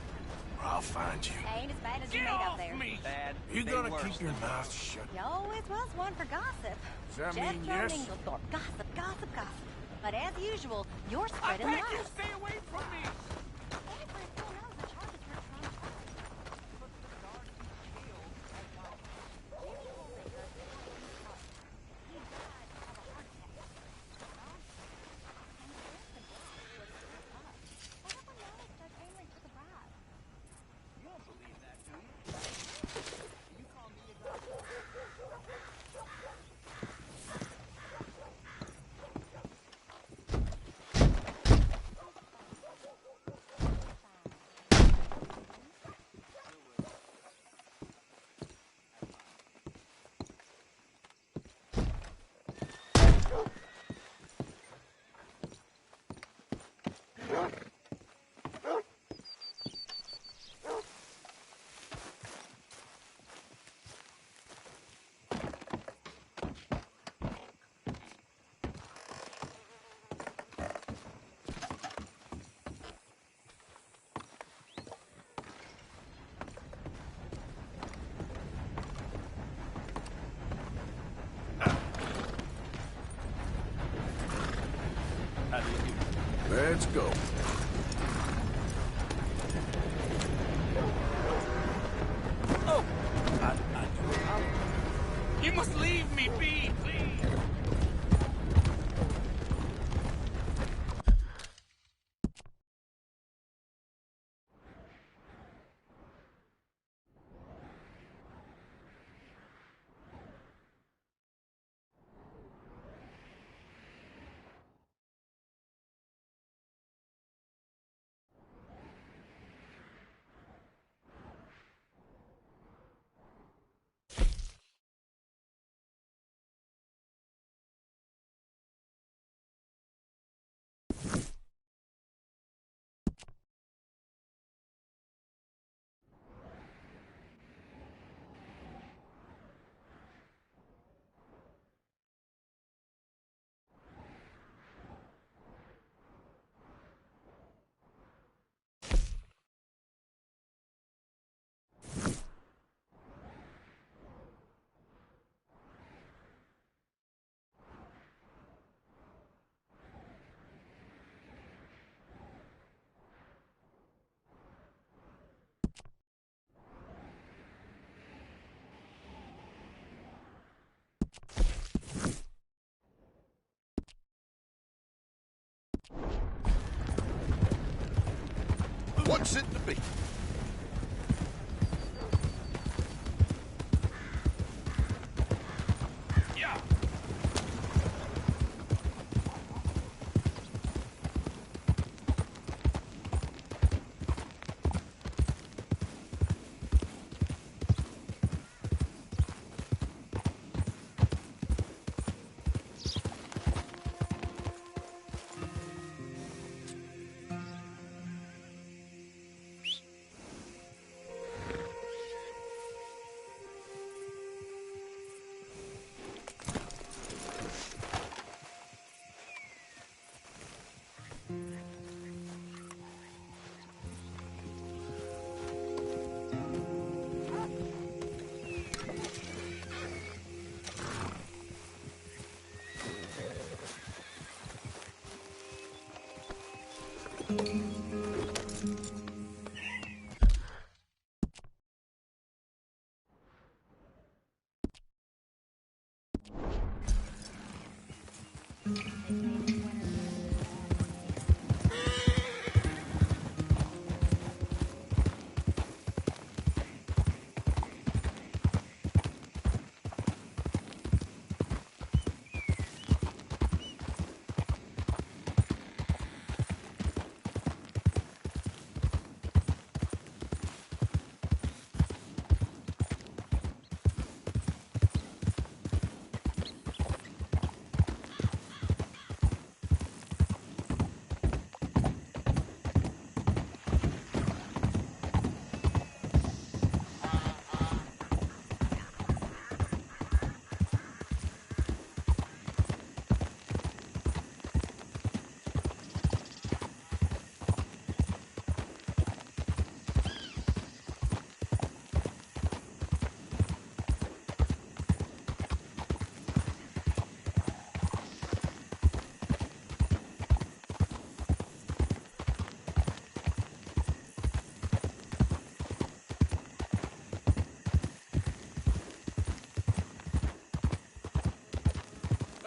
or I'll find you. Ain't as bad as you Get made off out there. me! Bad. You They gonna worse. keep your mouth shut? You always was one for gossip. Does that Jethro mean yes? Inglethorpe. Gossip, gossip, gossip. But as usual, you're I spreading beg lies. you, stay away from me! Let's go. Oh! You must leave me be, please! wants it to be.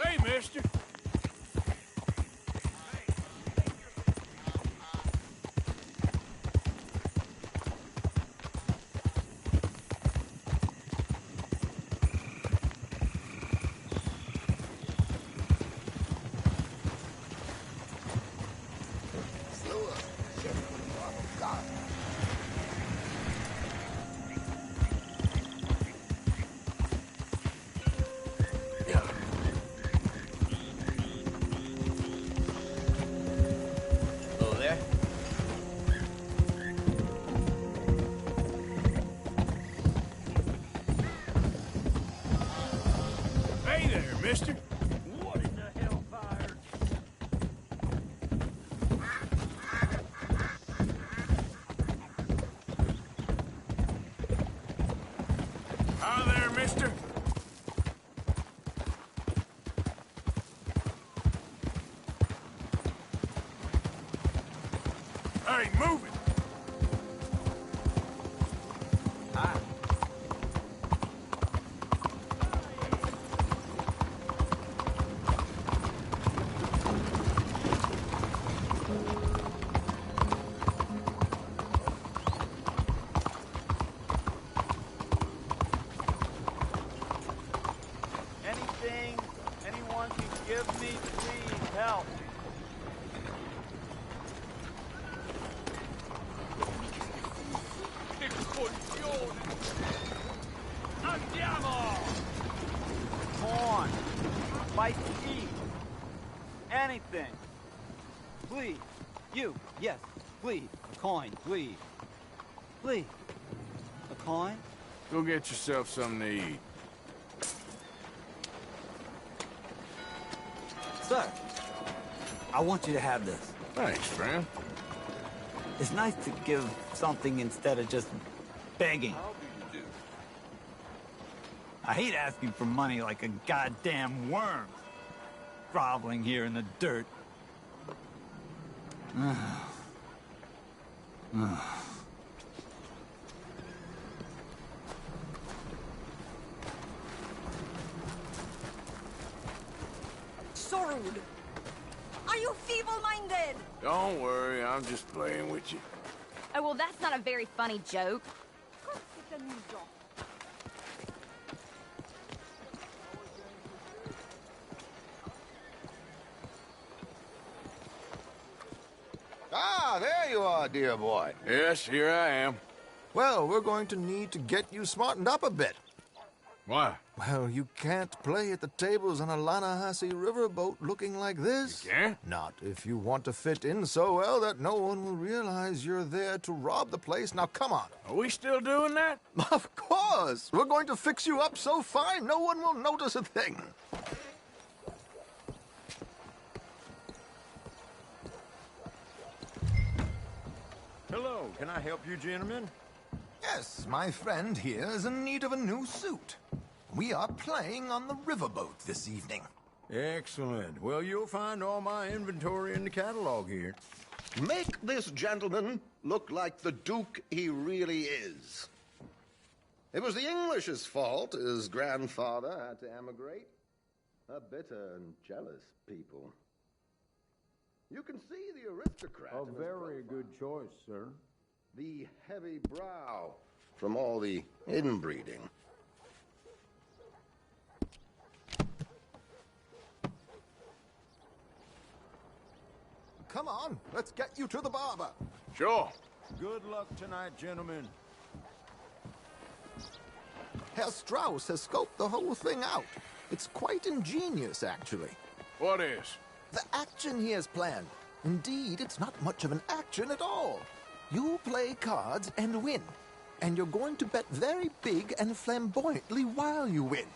Hey, mister. Mister? What in the hellfire? Hi there, mister. Hey, move it. Anyone can give me, please help. Andiamo! Corn, spicy tea, anything. Please, you, yes, please, a coin, please. Please, a coin? Go get yourself something to eat. Sir, I want you to have this. Thanks, friend. It's nice to give something instead of just begging. I hate asking for money like a goddamn worm, groveling here in the dirt. So rude. Are you feeble-minded? Don't worry, I'm just playing with you. Oh, well, that's not a very funny joke. Ah, there you are, dear boy. Yes, here I am. Well, we're going to need to get you smartened up a bit. Why? Well, you can't play at the tables on a Lannahechee riverboat looking like this. You can't? Not if you want to fit in so well that no one will realize you're there to rob the place. Now, come on. Are we still doing that? Of course. We're going to fix you up so fine no one will notice a thing. Hello, can I help you, gentlemen? Yes, my friend here is in need of a new suit. We are playing on the riverboat this evening. Excellent. Well, you'll find all my inventory in the catalog here. Make this gentleman look like the Duke he really is. It was the English's fault his grandfather had to emigrate. A bitter and jealous people. You can see the aristocrat. A very good choice, sir. The heavy brow from all the inbreeding. Come on, let's get you to the barber. Sure. Good luck tonight, gentlemen. Herr Strauss has scoped the whole thing out. It's quite ingenious, actually. What is? The action he has planned. Indeed, it's not much of an action at all. You play cards and win. And you're going to bet very big and flamboyantly while you win.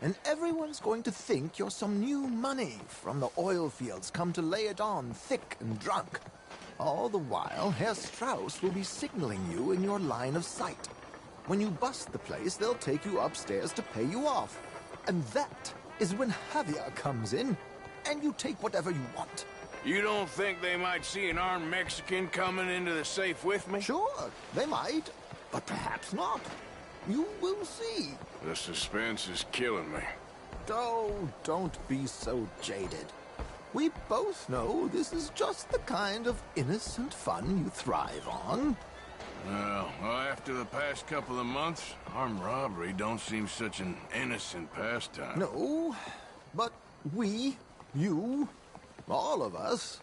And everyone's going to think you're some new money from the oil fields come to lay it on thick and drunk. All the while, Herr Strauss will be signaling you in your line of sight. When you bust the place, they'll take you upstairs to pay you off. And that is when Javier comes in, and you take whatever you want. You don't think they might see an armed Mexican coming into the safe with me? Sure, they might, but perhaps not. You will see. The suspense is killing me. Oh, don't be so jaded. We both know this is just the kind of innocent fun you thrive on. Well, after the past couple of months, armed robbery don't seem such an innocent pastime. No, but we, you, all of us,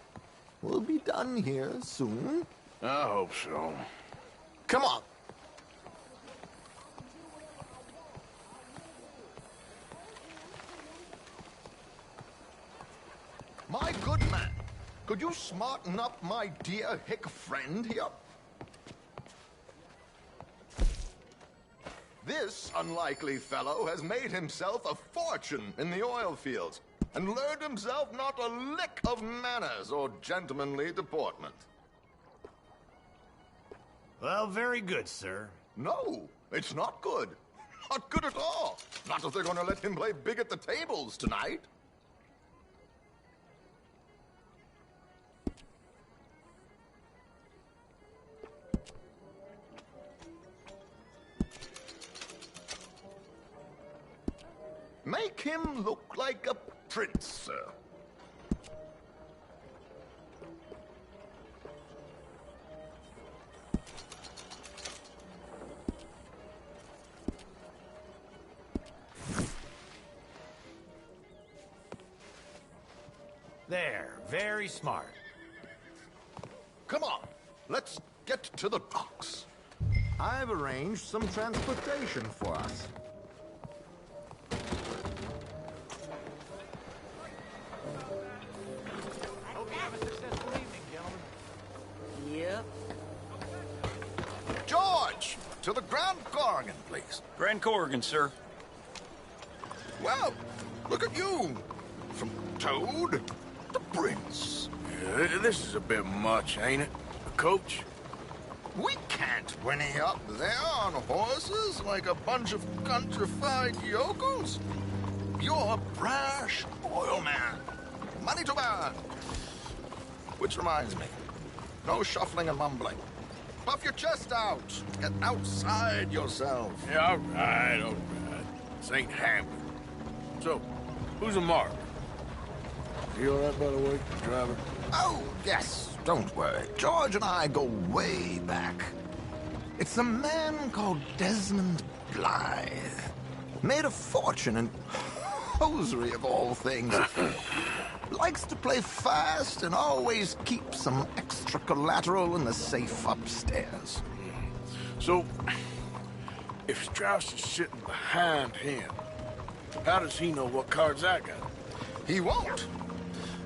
will be done here soon. I hope so. Come on. My good man, could you smarten up my dear hick friend here? This unlikely fellow has made himself a fortune in the oil fields and learned himself not a lick of manners or gentlemanly deportment. Well, very good, sir. No, it's not good. Not good at all. Not if they're going to let him play big at the tables tonight. Make him look like a prince, sir. There, very smart. Come on, let's get to the docks. I've arranged some transportation for us. Hope you have a successful evening, gentlemen. Yep. George, to the Grand Corrigan, please. Grand Corrigan, sir. Well, look at you. From Toad to Prince. Yeah, this is a bit much, ain't it? Coach? We can't whinny up there on horses like a bunch of countrified yokels. You're a brash oil man. Money to burn. Which reminds me, no shuffling and mumbling. Puff your chest out. Get outside yourself. Yeah, all right, all right. This ain't happening. So, who's a mark? You all right, by the way, driver? Oh, yes. Don't worry. George and I go way back. It's a man called Desmond Blythe. Made a fortune in hosiery of all things. Likes to play fast and always keeps some extra collateral in the safe upstairs. So, if Strauss is sitting behind him, how does he know what cards I got? He won't.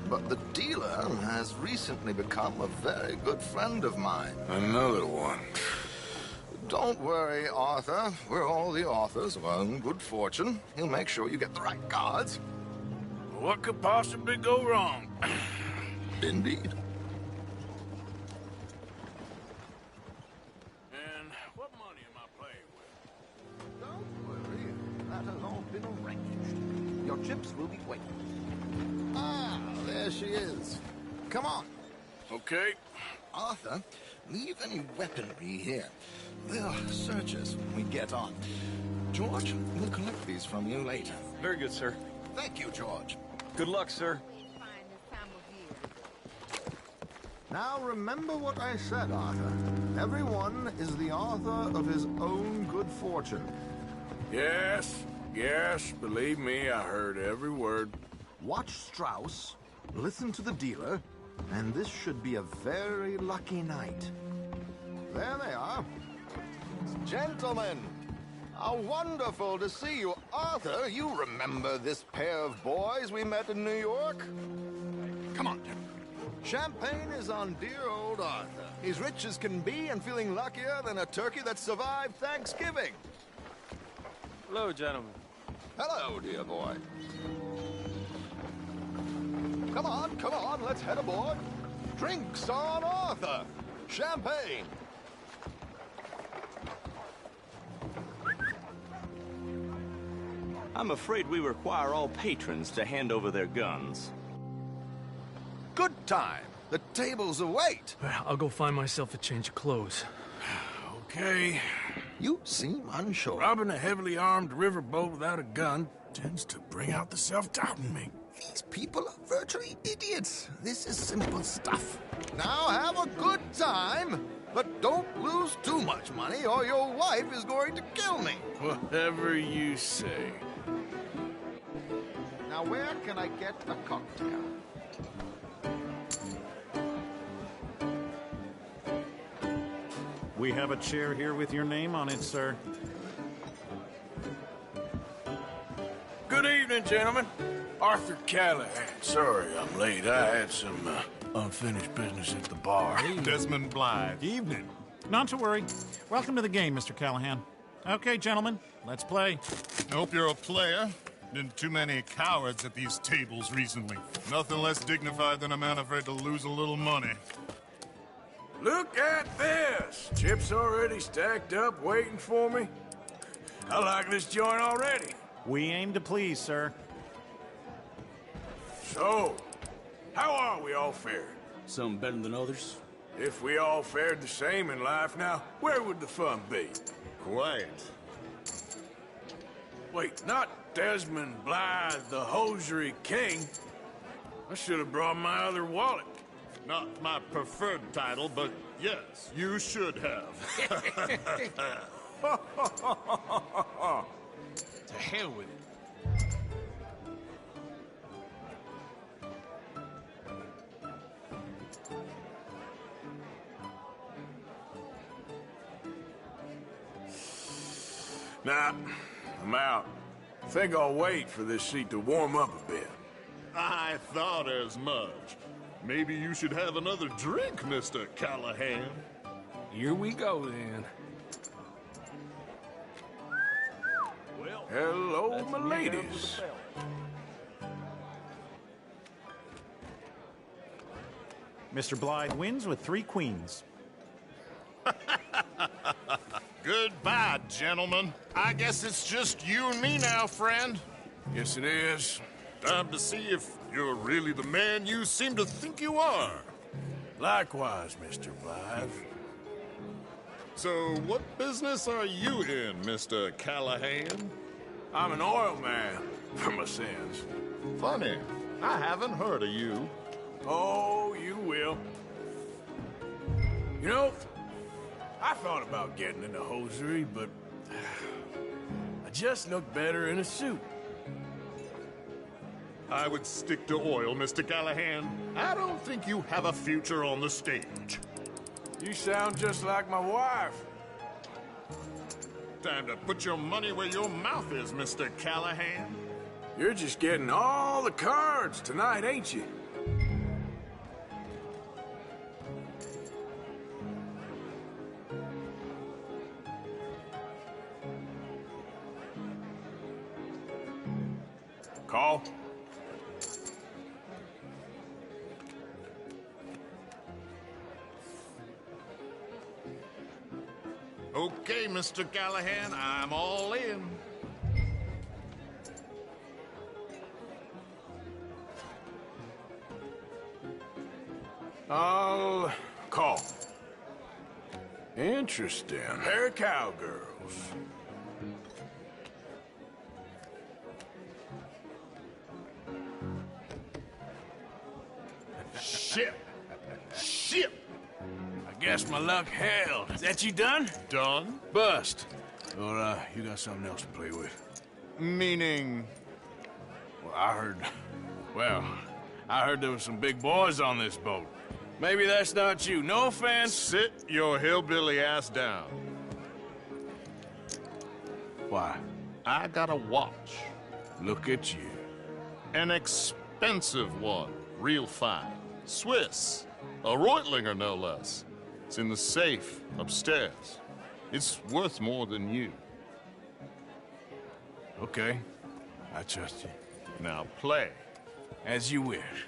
But the dealer has recently become a very good friend of mine. Another one. Don't worry, Arthur. We're all the authors of our own good fortune. He'll make sure you get the right cards. What could possibly go wrong? Indeed. And what money am I playing with? Don't worry. That has all been arranged. Your chips will be waiting. Ah, there she is. Come on. Okay. Arthur, leave any weaponry here. They'll search us when we get on. George, we'll collect these from you later. Very good, sir. Thank you, George. Good luck, sir. Now remember what I said, Arthur. Everyone is the author of his own good fortune. Yes, believe me, I heard every word. Watch Strauss, listen to the dealer, and this should be a very lucky night. There they are. Gentlemen, how wonderful to see you. Arthur, you remember this pair of boys we met in New York? Come on, gentlemen. Champagne is on dear old Arthur. He's rich as can be and feeling luckier than a turkey that survived Thanksgiving. Hello, gentlemen. Hello, dear boy. Come on, let's head aboard. Drinks on Arthur. Champagne. I'm afraid we require all patrons to hand over their guns. Good time. The tables await. I'll go find myself a change of clothes. Okay. You seem unsure. Robbing a heavily armed riverboat without a gun tends to bring out the self-doubt in me. These people are virtually idiots. This is simple stuff. Now have a good time, but don't lose too much money or your wife is going to kill me. Whatever you say. Now where can I get a cocktail? We have a chair here with your name on it, sir. Good evening, gentlemen. Arthur Callahan. Sorry I'm late. I had some unfinished business at the bar. Desmond Blythe. Evening. Not to worry. Welcome to the game, Mr. Callahan. Okay, gentlemen, let's play. Hope you're a player. Been too many cowards at these tables recently. Nothing less dignified than a man afraid to lose a little money. Look at this! Chips already stacked up, waiting for me. I like this joint already. We aim to please, sir. So, how are we all fared? Some better than others. If we all fared the same in life now, where would the fun be? Quiet. Wait, not Desmond Blythe, the hosiery king. I should have brought my other wallet. Not my preferred title, but yes, you should have. To hell with it. Nah, I'm out. Think I'll wait for this seat to warm up a bit. I thought as much. Maybe you should have another drink, Mr. Callahan. Here we go, then. Well, hello, my ladies. Mr. Blythe wins with 3 queens. Goodbye, gentlemen. I guess it's just you and me now, friend. Yes, it is. Time to see if you're really the man you seem to think you are. Likewise, Mr. Blythe. So, what business are you in, Mr. Callahan? I'm an oil man, for my sins. Funny. I haven't heard of you. Oh, you will. You know, I thought about getting into hosiery, but I just look better in a suit. I would stick to oil, Mr. Callahan. I don't think you have a future on the stage. You sound just like my wife. Time to put your money where your mouth is, Mr. Callahan. You're just getting all the cards tonight, ain't you? Call. Okay, Mr. Callahan, I'm all in. I'll call. Interesting. Pair of cowgirls. Shit! Shit! I guess my luck held. Is that you done? Done? Bust. Or, you got something else to play with? Meaning? Well, I heard there was some big boys on this boat. Maybe that's not you. No offense. Sit your hillbilly ass down. Why? I got a watch. Look at you. An expensive one. Real fine. Swiss. A Reutlinger, no less. It's in the safe upstairs. It's worth more than you. Okay. I trust you. Now play. As you wish.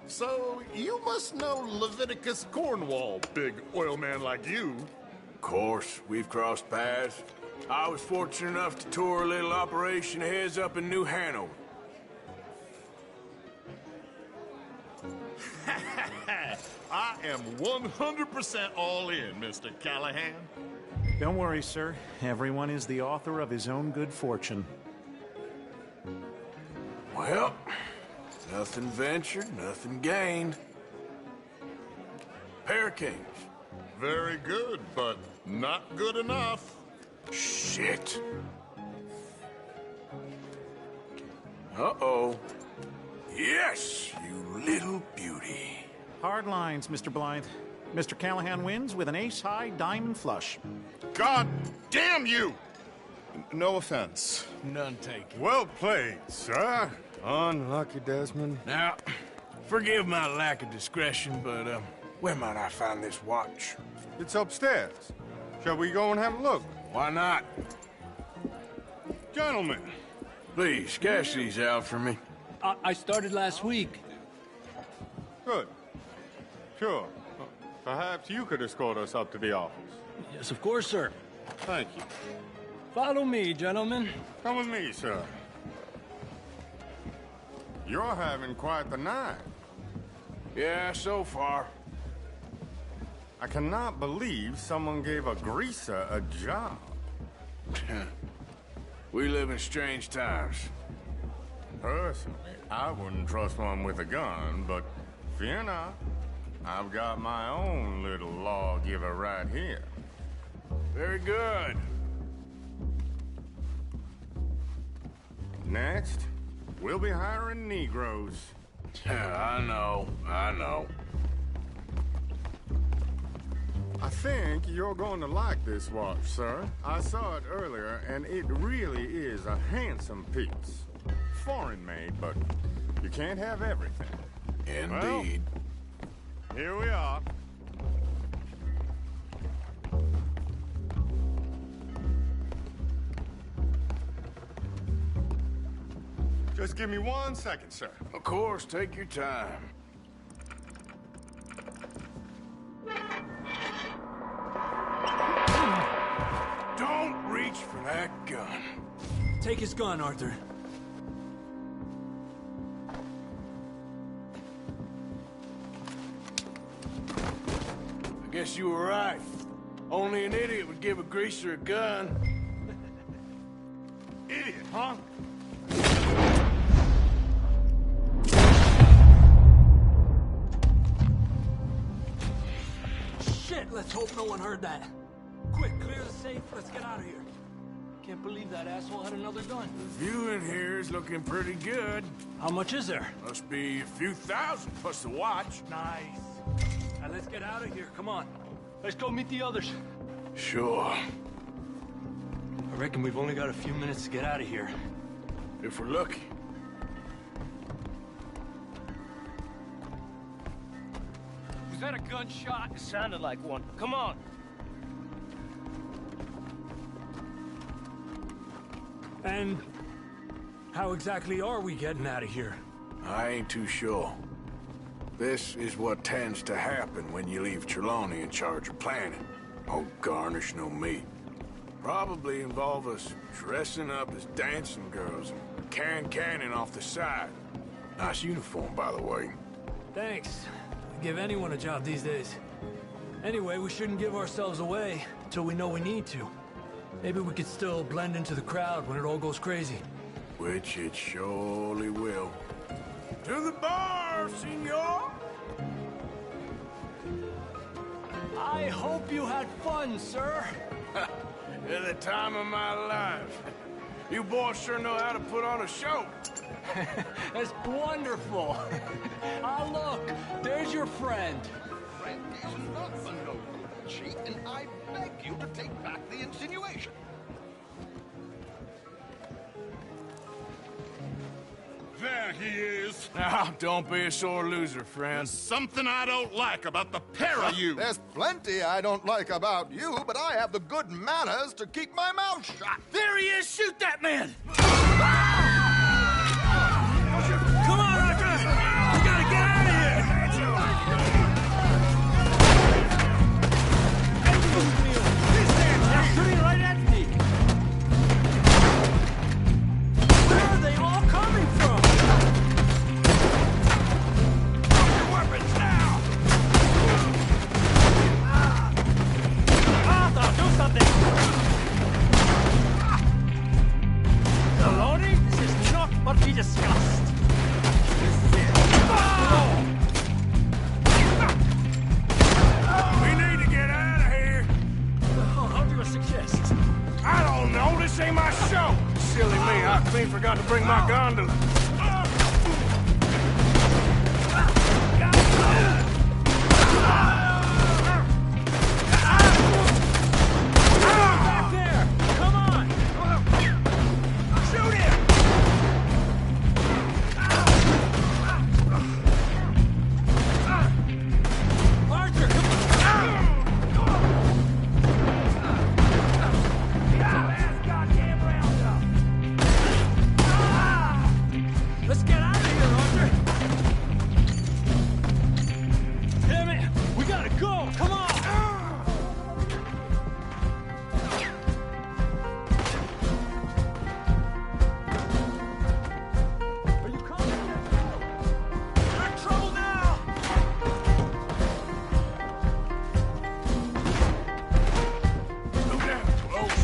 So, you must know Leviticus Cornwall, big oil man like you. Of course, we've crossed paths. I was fortunate enough to tour a little operation of his up in New Hanover. I am 100% all in, Mr. Callahan. Don't worry, sir. Everyone is the author of his own good fortune. Well, nothing ventured, nothing gained. Pair of kings. Very good, but not good enough. Shit. Uh-oh. Yes, you little beauty. Hard lines, Mr. Blythe. Mr. Callahan wins with an ace-high diamond flush. God damn you! No offense. None taken. Well played, sir. Unlucky, Desmond. Now, forgive my lack of discretion, but, where might I find this watch? It's upstairs. Shall we go and have a look? Why not? Gentlemen. Please, cash these out for me. I started last week. Good. Sure. Perhaps you could escort us up to the office. Yes, of course, sir. Thank you. Follow me, gentlemen. Come with me, sir. You're having quite the night. Yeah, so far. I cannot believe someone gave a greaser a job. We live in strange times. Personally, I wouldn't trust one with a gun, but fear not. I've got my own little lawgiver right here. Very good. Next, we'll be hiring Negroes. I know. I think you're going to like this watch, sir. I saw it earlier, and it really is a handsome piece. Foreign made, but you can't have everything. Indeed. Well, here we are. Just give me 1 second, sir. Of course, take your time. Don't reach for that gun. Take his gun, Arthur. I guess you were right. Only an idiot would give a greaser a gun. Idiot, huh? one heard that. Quick, clear the safe. Let's get out of here. Can't believe that asshole had another gun. The view in here is looking pretty good. How much is there? Must be a few thousand plus the watch. Nice. Now let's get out of here. Come on. Let's go meet the others. Sure. I reckon we've only got a few minutes to get out of here. If we're lucky. Was that a gunshot? It sounded like one. Come on. And how exactly are we getting out of here? I ain't too sure. This is what tends to happen when you leave Trelawney in charge of planning. Oh, garnish no meat. Probably involve us dressing up as dancing girls and carrying cannon off the side. Nice uniform, by the way. Thanks. I'd give anyone a job these days. Anyway, we shouldn't give ourselves away until we know we need to. Maybe we could still blend into the crowd when it all goes crazy. Which it surely will. To the bar, senor! I hope you had fun, sir. At the time of my life. You boys sure know how to put on a show. That's wonderful. Ah, look, there's your friend. Friend is not a noble cheat, and I beg you to take back the insinuation. There he is. Now, don't be a sore loser, friend. There's something I don't like about the pair of you. There's plenty I don't like about you, but I have the good manners to keep my mouth shut. There he is! Shoot that man! Come on, Arthur! We gotta get out of here! They're shooting right at me! Where are they all coming from? Drop your weapons now! Arthur, do something! Trelawney, this is not what we discussed. We need to get out of here. How do you suggest? I don't know. This ain't my show. Silly me. I clean forgot to bring my gondola. Back there! Come on! Shoot him! Arthur, let's get out of here, Arthur! Damn it! We gotta go! Come on! Are you coming? We're in trouble now! Slow down, close.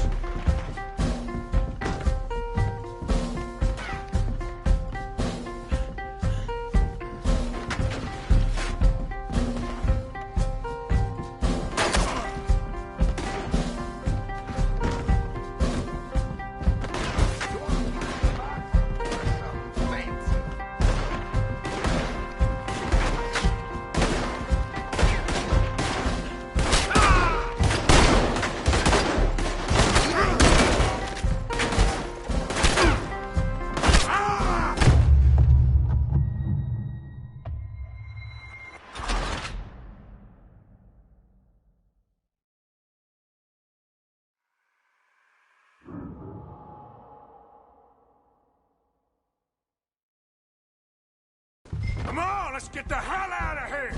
Come on, let's get the hell out of here.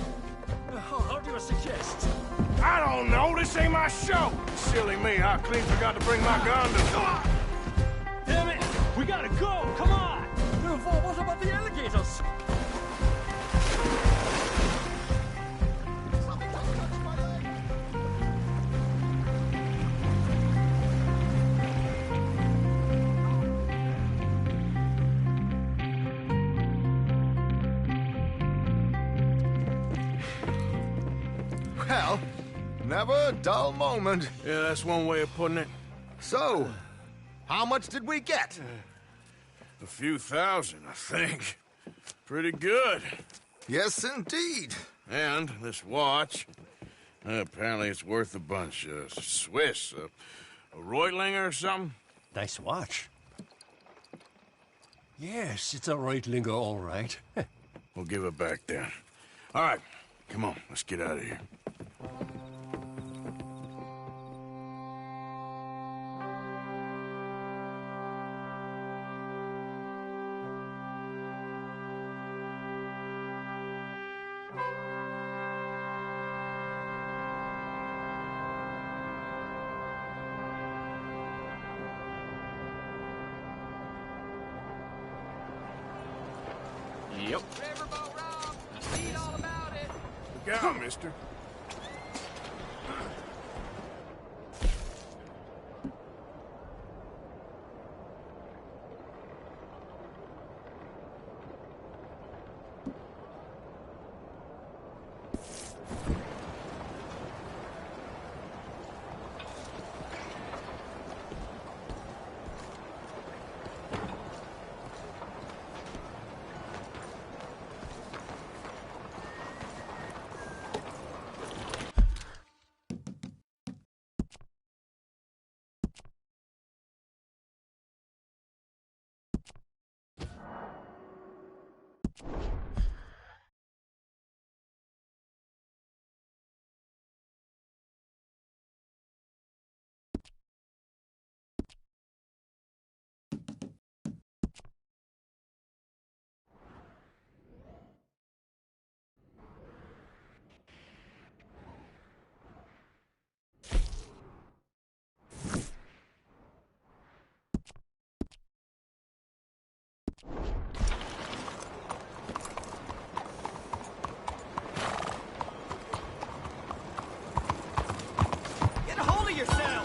How do you suggest? I don't know. This ain't my show. Silly me. I clean forgot to bring my gondola. Damn it! We gotta go! Come on! What about the alligators? Well, Never a dull moment. Yeah, that's one way of putting it. So, how much did we get? A few thousand, I think. Pretty good. Yes, indeed. And this watch, apparently it's worth a bunch. Swiss, a Reutlinger or something? Nice watch. Yes, it's a Reutlinger, all right. We'll give it back then. All right, come on, let's get out of here. Yep. Look out, mister. Get a hold of yourself!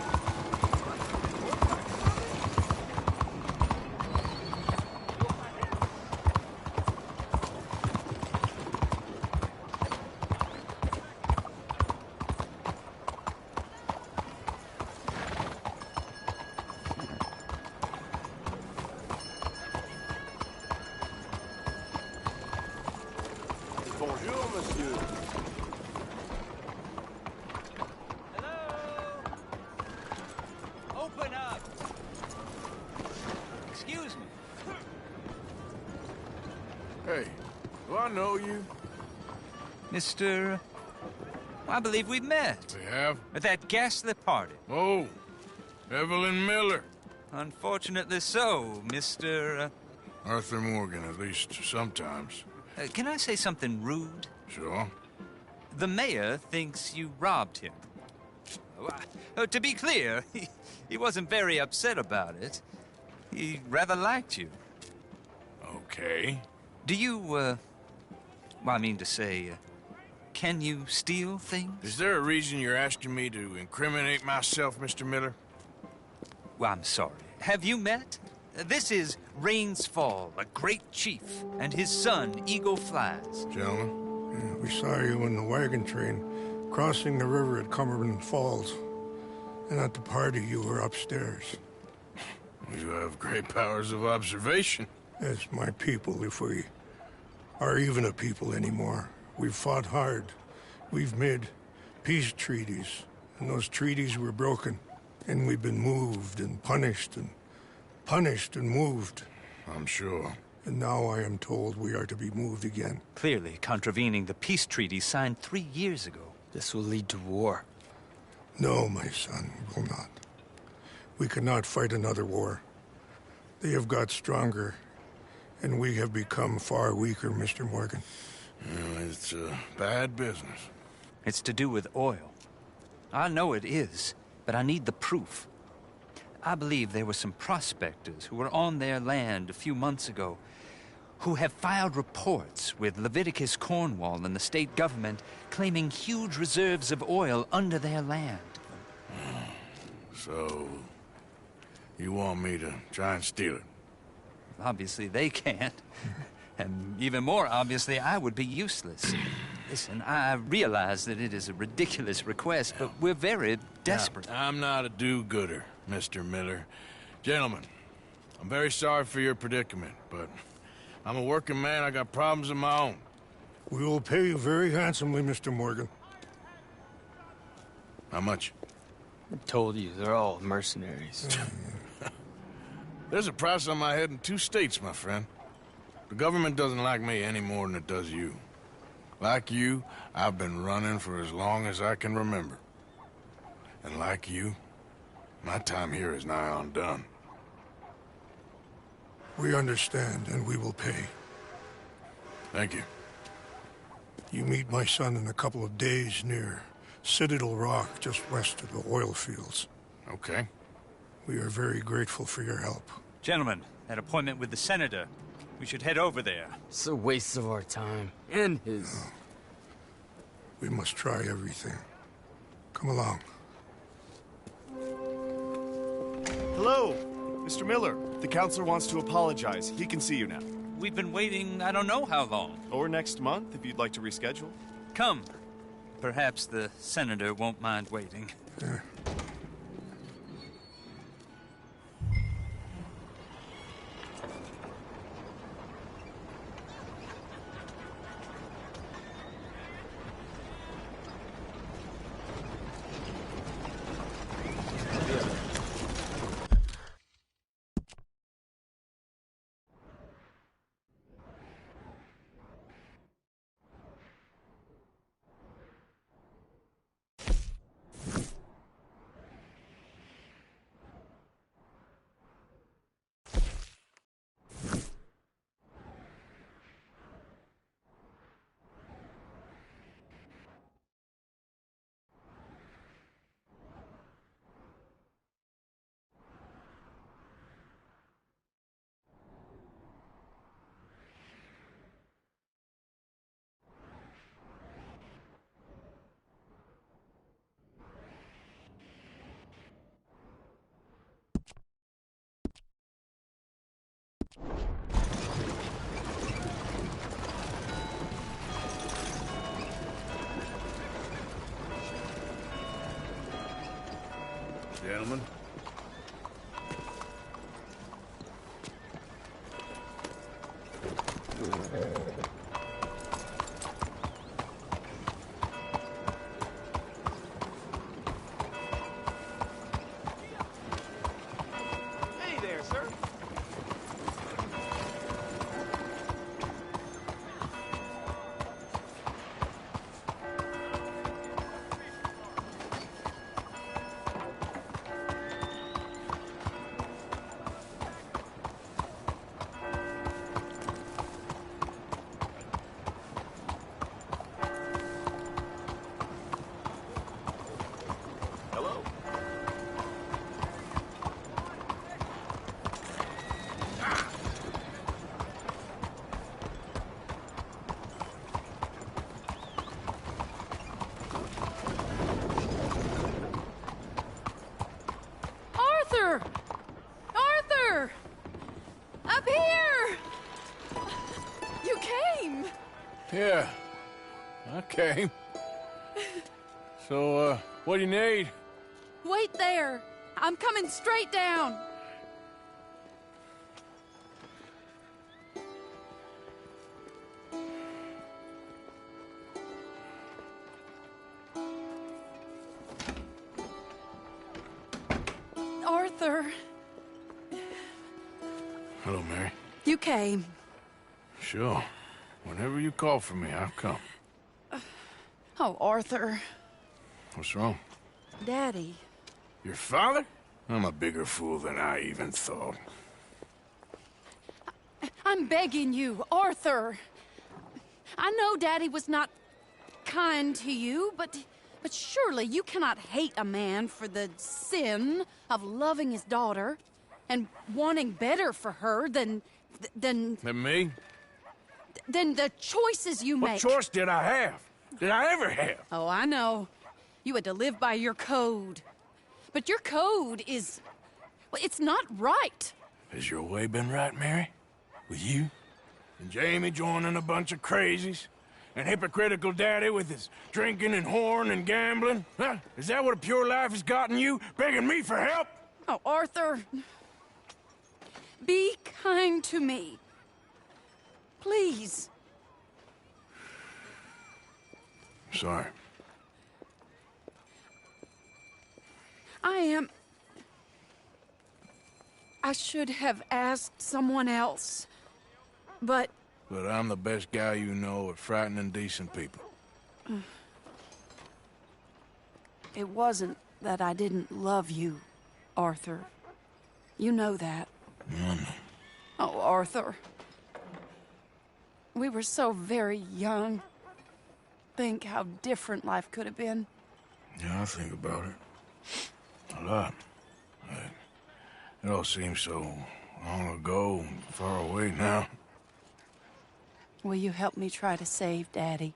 Bonjour, monsieur. Open up! Excuse me. Hey, do I know you? Mr. I believe we've met. We have? At that ghastly party. Oh, Evelyn Miller. Unfortunately so, Mr. Arthur Morgan, at least sometimes. Can I say something rude? Sure. The mayor thinks you robbed him. To be clear, he wasn't very upset about it. He rather liked you. Okay. Do you, well, I mean to say, can you steal things? Is there a reason you're asking me to incriminate myself, Mr. Miller? Well, I'm sorry. Have you met? This is Rains Fall, a great chief, and his son, Eagle Flies. Gentlemen? Yeah, we saw you in the wagon train crossing the river at Cumberland Falls. And at the party, you were upstairs. You have great powers of observation. As my people, if we are even a people anymore. We've fought hard. We've made peace treaties, and those treaties were broken. And we've been moved and punished and moved. I'm sure. And now I am told we are to be moved again. Clearly contravening the peace treaty signed 3 years ago. This will lead to war. No, my son, it will not. We cannot fight another war. They have got stronger, and we have become far weaker, Mr. Morgan. It's a bad business. It's to do with oil. I know it is, but I need the proof. I believe there were some prospectors who were on their land a few months ago who have filed reports with Leviticus Cornwall and the state government claiming huge reserves of oil under their land. So, you want me to try and steal it? Obviously they can't. And even more obviously, I would be useless. Listen, I realize that it is a ridiculous request, but we're very desperate. Now, I'm not a do-gooder, Mr. Miller. Gentlemen, I'm very sorry for your predicament, but I'm a working man. I got problems of my own. We will pay you very handsomely, Mr. Morgan. How much? I told you, they're all mercenaries. There's a price on my head in 2 states, my friend. The government doesn't like me any more than it does you. Like you, I've been running for as long as I can remember. And like you, my time here is nigh on done. We understand, and we will pay. Thank you. You meet my son in a couple of days near Citadel Rock, just west of the oil fields. Okay. We are very grateful for your help. Gentlemen, that appointment with the senator. We should head over there. It's a waste of our time. And his. We must try everything. Come along. Hello, Mr. Miller. The counselor wants to apologize. He can see you now. We've been waiting I don't know how long. Or next month, if you'd like to reschedule. Come. Perhaps the senator won't mind waiting. Gentlemen. Hey there, sir. Arthur! Up here! You came! Yeah, I came. So, what do you need? Wait there! I'm coming straight down! Arthur. Hello, Mary. You came. Sure. Whenever you call for me, I'll come. Oh, Arthur. What's wrong? Daddy. Your father? I'm a bigger fool than I even thought. I'm begging you, Arthur. I know Daddy was not kind to you, but surely you cannot hate a man for the sin of loving his daughter and wanting better for her than Than me? than the choices you make. What choice did I have? Did I ever have? Oh, I know. You had to live by your code. But your code is... well, it's not right. Has your way been right, Mary? With you? And Jamie joining a bunch of crazies? And hypocritical daddy with his drinking and whoring and gambling? Huh? Is that what a pure life has gotten you? Begging me for help? Oh, Arthur. Be kind to me. Please. Sorry. I should have asked someone else, but... But I'm the best guy you know at frightening decent people. It wasn't that I didn't love you, Arthur. You know that. I know. Oh, Arthur. We were so very young. Think how different life could have been. Yeah, I think about it. A lot. It all seems so long ago and far away now. Will you help me try to save Daddy?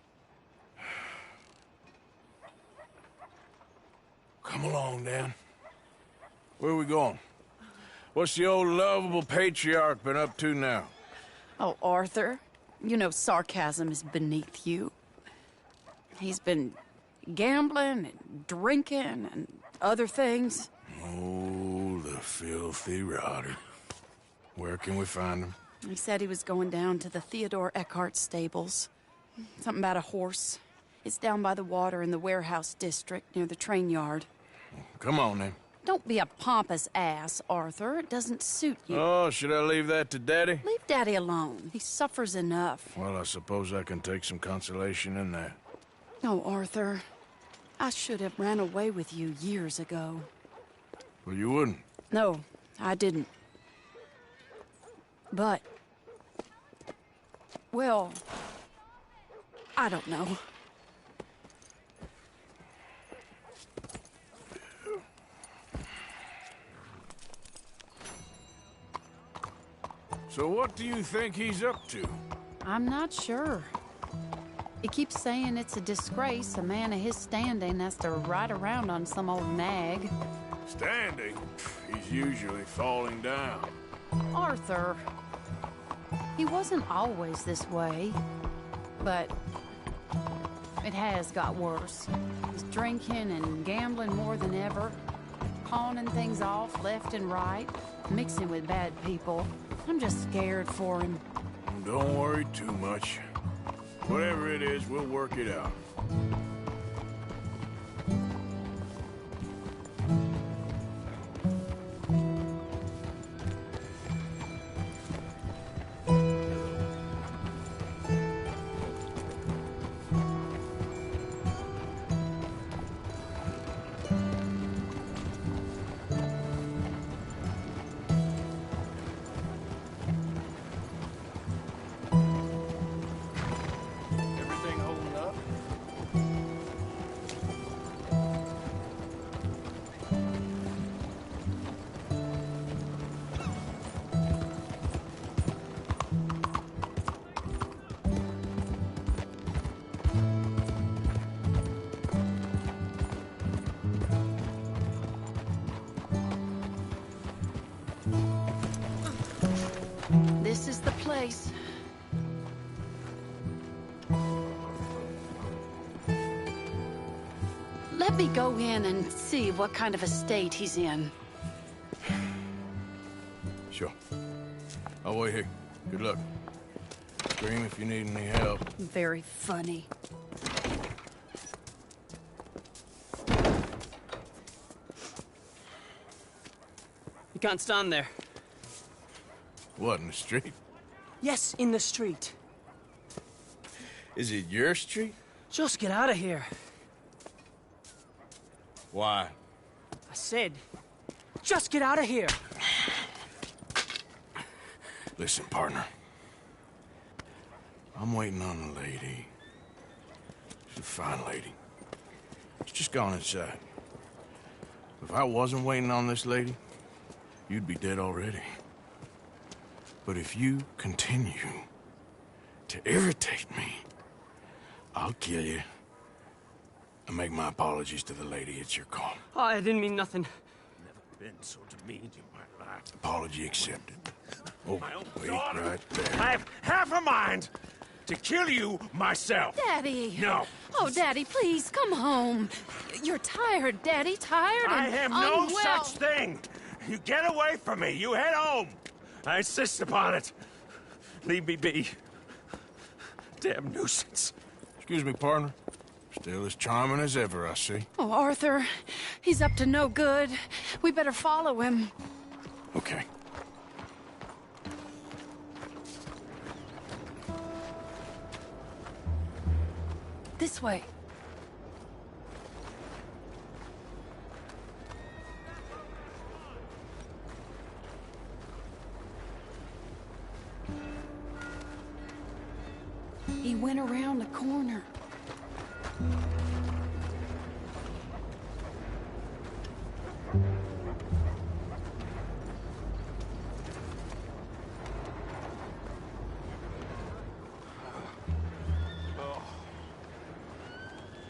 Come along, Dan. Where are we going? What's the old lovable patriarch been up to now? Oh, Arthur, you know sarcasm is beneath you. He's been gambling and drinking and other things. Oh, the filthy rotter. Where can we find him? He said he was going down to the Theodore Eckhart stables. Something about a horse. It's down by the water in the warehouse district near the train yard. Come on, then. Don't be a pompous ass, Arthur. It doesn't suit you. Oh, should I leave that to Daddy? Leave Daddy alone. He suffers enough. Well, I suppose I can take some consolation in that. Oh, Arthur. I should have ran away with you years ago. Well, you wouldn't. No, I didn't. But... well... I don't know. So what do you think he's up to? I'm not sure. He keeps saying it's a disgrace a man of his standing has to ride around on some old nag. Standing? He's usually falling down. Arthur. He wasn't always this way, but it has got worse. He's drinking and gambling more than ever, pawning things off left and right, mixing with bad people. I'm just scared for him. Don't worry too much. Whatever it is, we'll work it out. This is the place. Let me go in and see what kind of a state he's in. Sure. I'll wait here. Good luck. Scream if you need any help. Very funny. You can't stand there. What, in the street? Yes, in the street. Is it your street? Just get out of here. Why? I said, just get out of here. Listen, partner. I'm waiting on a lady. She's a fine lady. She's just gone inside. If I wasn't waiting on this lady, you'd be dead already. But if you continue to irritate me, I'll kill you and make my apologies to the lady. It's your call. Oh, I didn't mean nothing. Never been so demeaned in my life. Apology accepted. Oh, wait right there. I have half a mind to kill you myself. Daddy! No. Oh, Daddy, please, come home. You're tired, Daddy, tired and I have no unwell. such thing. You get away from me. You head home. I insist upon it. Leave me be. Damn nuisance. Excuse me, partner. Still as charming as ever, I see. Oh, Arthur, he's up to no good. We better follow him. Okay. This way. He went around the corner.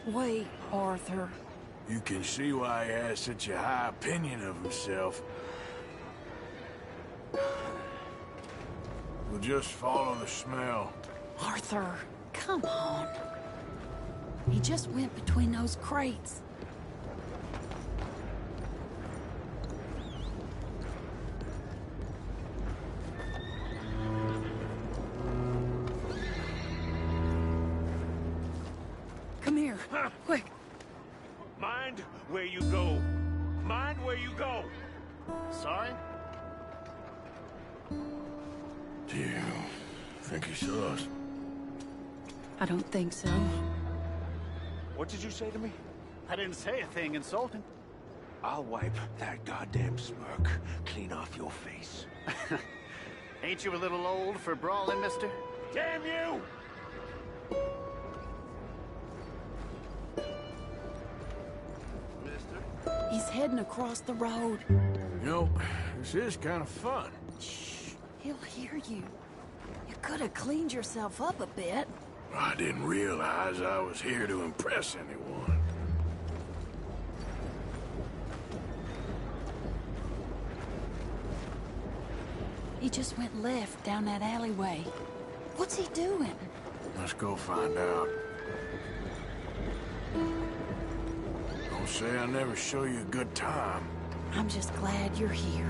Wait, Arthur. You can see why he has such a high opinion of himself. We'll just follow the smell. Arthur, come on. He just went between those crates. Come here, quick. Mind where you go. Mind where you go. Sorry? Do you think he saw us? I don't think so. What did you say to me? I didn't say a thing insulting. I'll wipe that goddamn smirk clean off your face. Ain't you a little old for brawling, mister? Damn you! He's heading across the road. You know, this is kind of fun. Shh, he'll hear you. You could have cleaned yourself up a bit. I didn't realize I was here to impress anyone. He just went left down that alleyway. What's he doing? Let's go find out. Don't say I never show you a good time. I'm just glad you're here.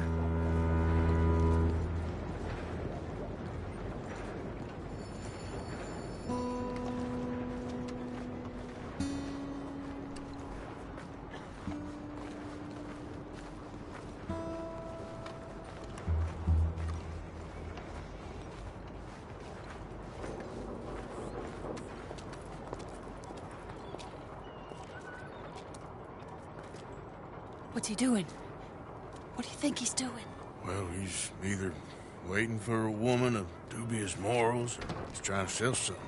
What's he doing? What do you think he's doing? Well, he's either waiting for a woman of dubious morals, or he's trying to sell something.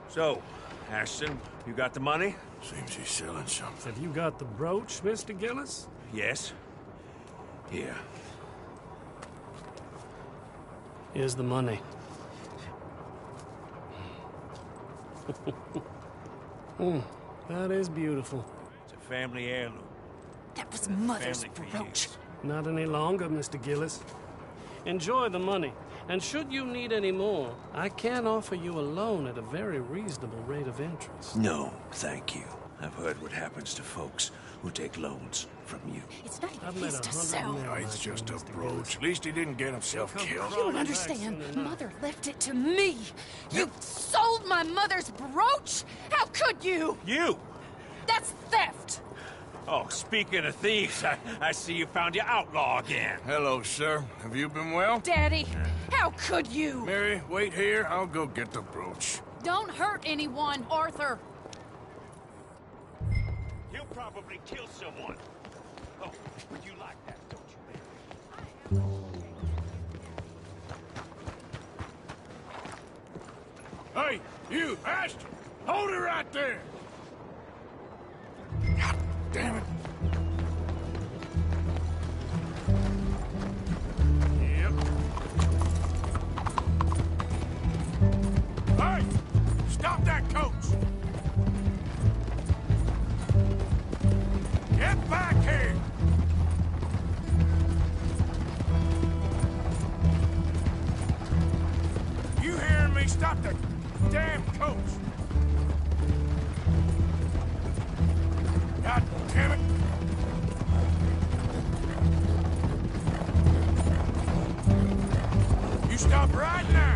So, Ashton, you got the money? Seems he's selling something. Have you got the brooch, Mr. Gillis? Yes. Here. Here's the money. That is beautiful. It's a family heirloom. That was Mother's Family brooch. Not any longer, Mr. Gillis. Enjoy the money. And should you need any more, I can offer you a loan at a very reasonable rate of interest. No, thank you. I've heard what happens to folks who take loans from you. It's not I've even met his to 100 sell. men No, it's like just you, a Mr. brooch. Gillis. At least he didn't get himself killed. You don't understand. Mother left it to me. You sold my mother's brooch? How could you? You! That's theft. Oh, speaking of thieves, I see you found your outlaw again. Hello, sir. Have you been well? Daddy, how could you? Mary, wait here. I'll go get the brooch. Don't hurt anyone, Arthur. He'll probably kill someone. Oh, but you like that, don't you, Hey, you, Ashton! Hold it right there! God damn it. Yep. Hey! Stop that coach! Get back here! You hearing me? Stop that! damn coats! God damn it! You stop right now!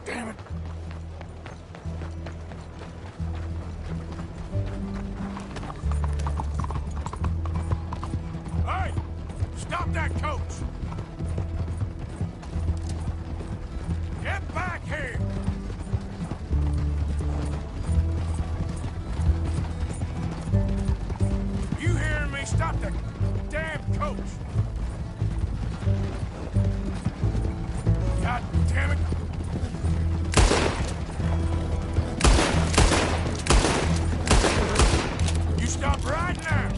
damn it. Hey! Stop that coach! Get back here! You hearing me? Stop that damn coach! God damn it! You stop right now!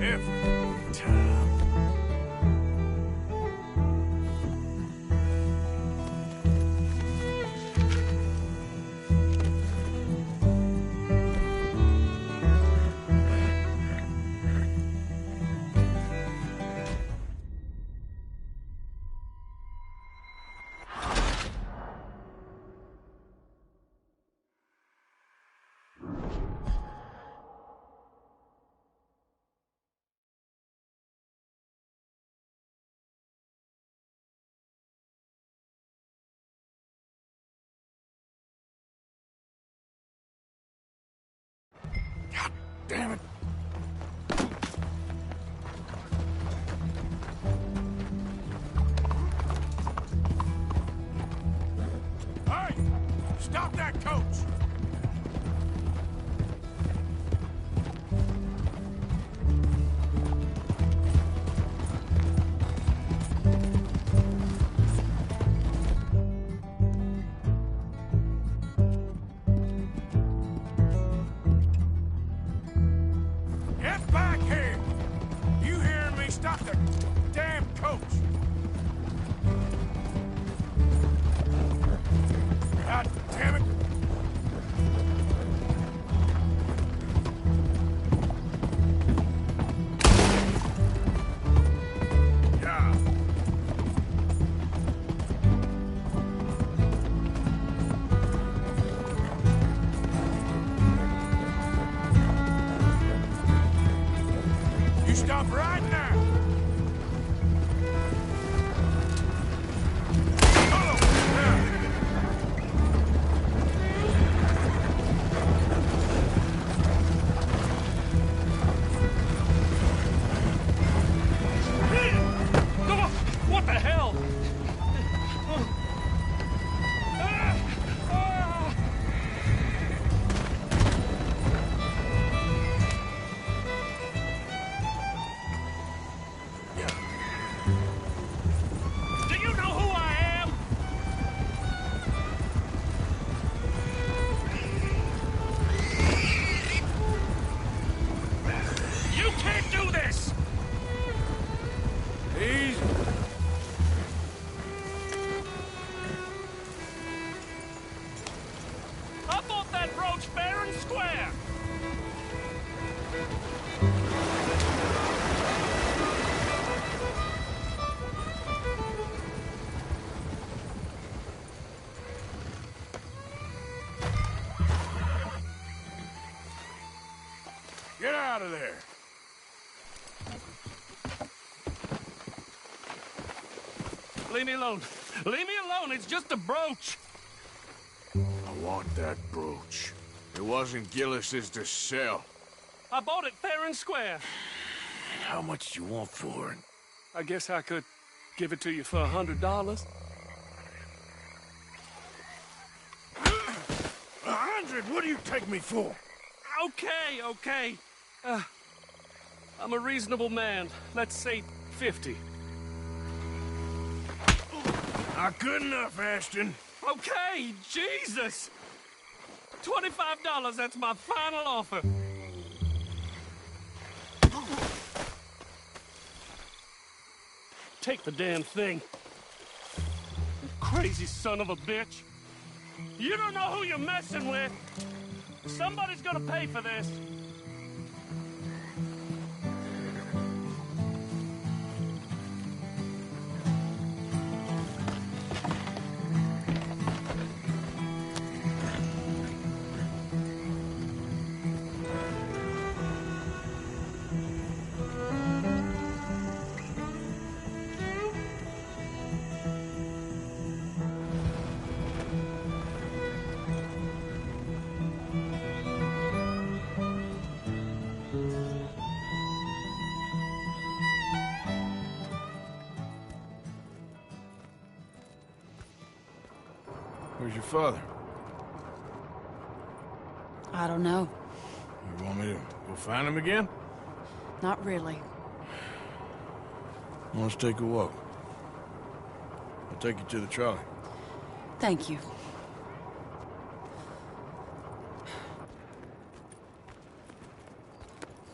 Every time. Damn it. Hey! Stop that coach! Get back here! You hearing me? Stop the damn coach! God damn it! Yeah. You stop right now! What the hell? Do you know who I am? You can't do this! Easy. I thought that road's fair and square. Get out of there! Leave me alone. Leave me alone. It's just a brooch. I want that brooch. It wasn't Gillis's to sell. I bought it fair and square. How much do you want for it? I guess I could give it to you for $100. 100? What do you take me for? Okay. I'm a reasonable man. Let's say 50. Not good enough, Ashton. Okay, Jesus! $25, that's my final offer. Take the damn thing. You crazy son of a bitch. You don't know who you're messing with. Somebody's gonna pay for this. Where's your father? I don't know. You want me to go find him again? Not really. Let's take a walk. I'll take you to the trolley. Thank you.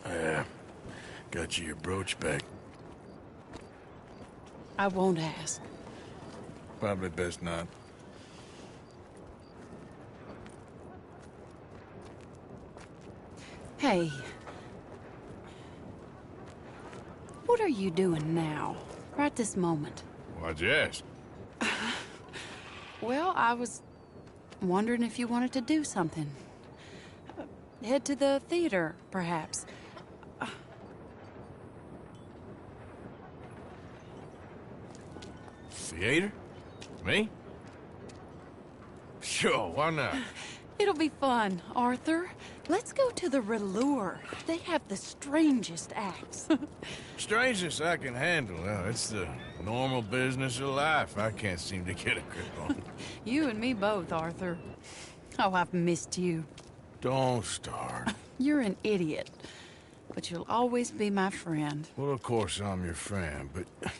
Yeah. Got you your brooch back. I won't ask. Probably best not. Hey. What are you doing now? Right this moment? Why'd you ask? Well, I was wondering if you wanted to do something. Head to the theater, perhaps. Theater? Me? Sure, why not? It'll be fun, Arthur. Let's go to the Relure. They have the strangest acts. Strangest I can handle. Well, it's the normal business of life. I can't seem to get a grip on. You and me both, Arthur. Oh, I've missed you. Don't start. You're an idiot, but you'll always be my friend. Well, of course I'm your friend, but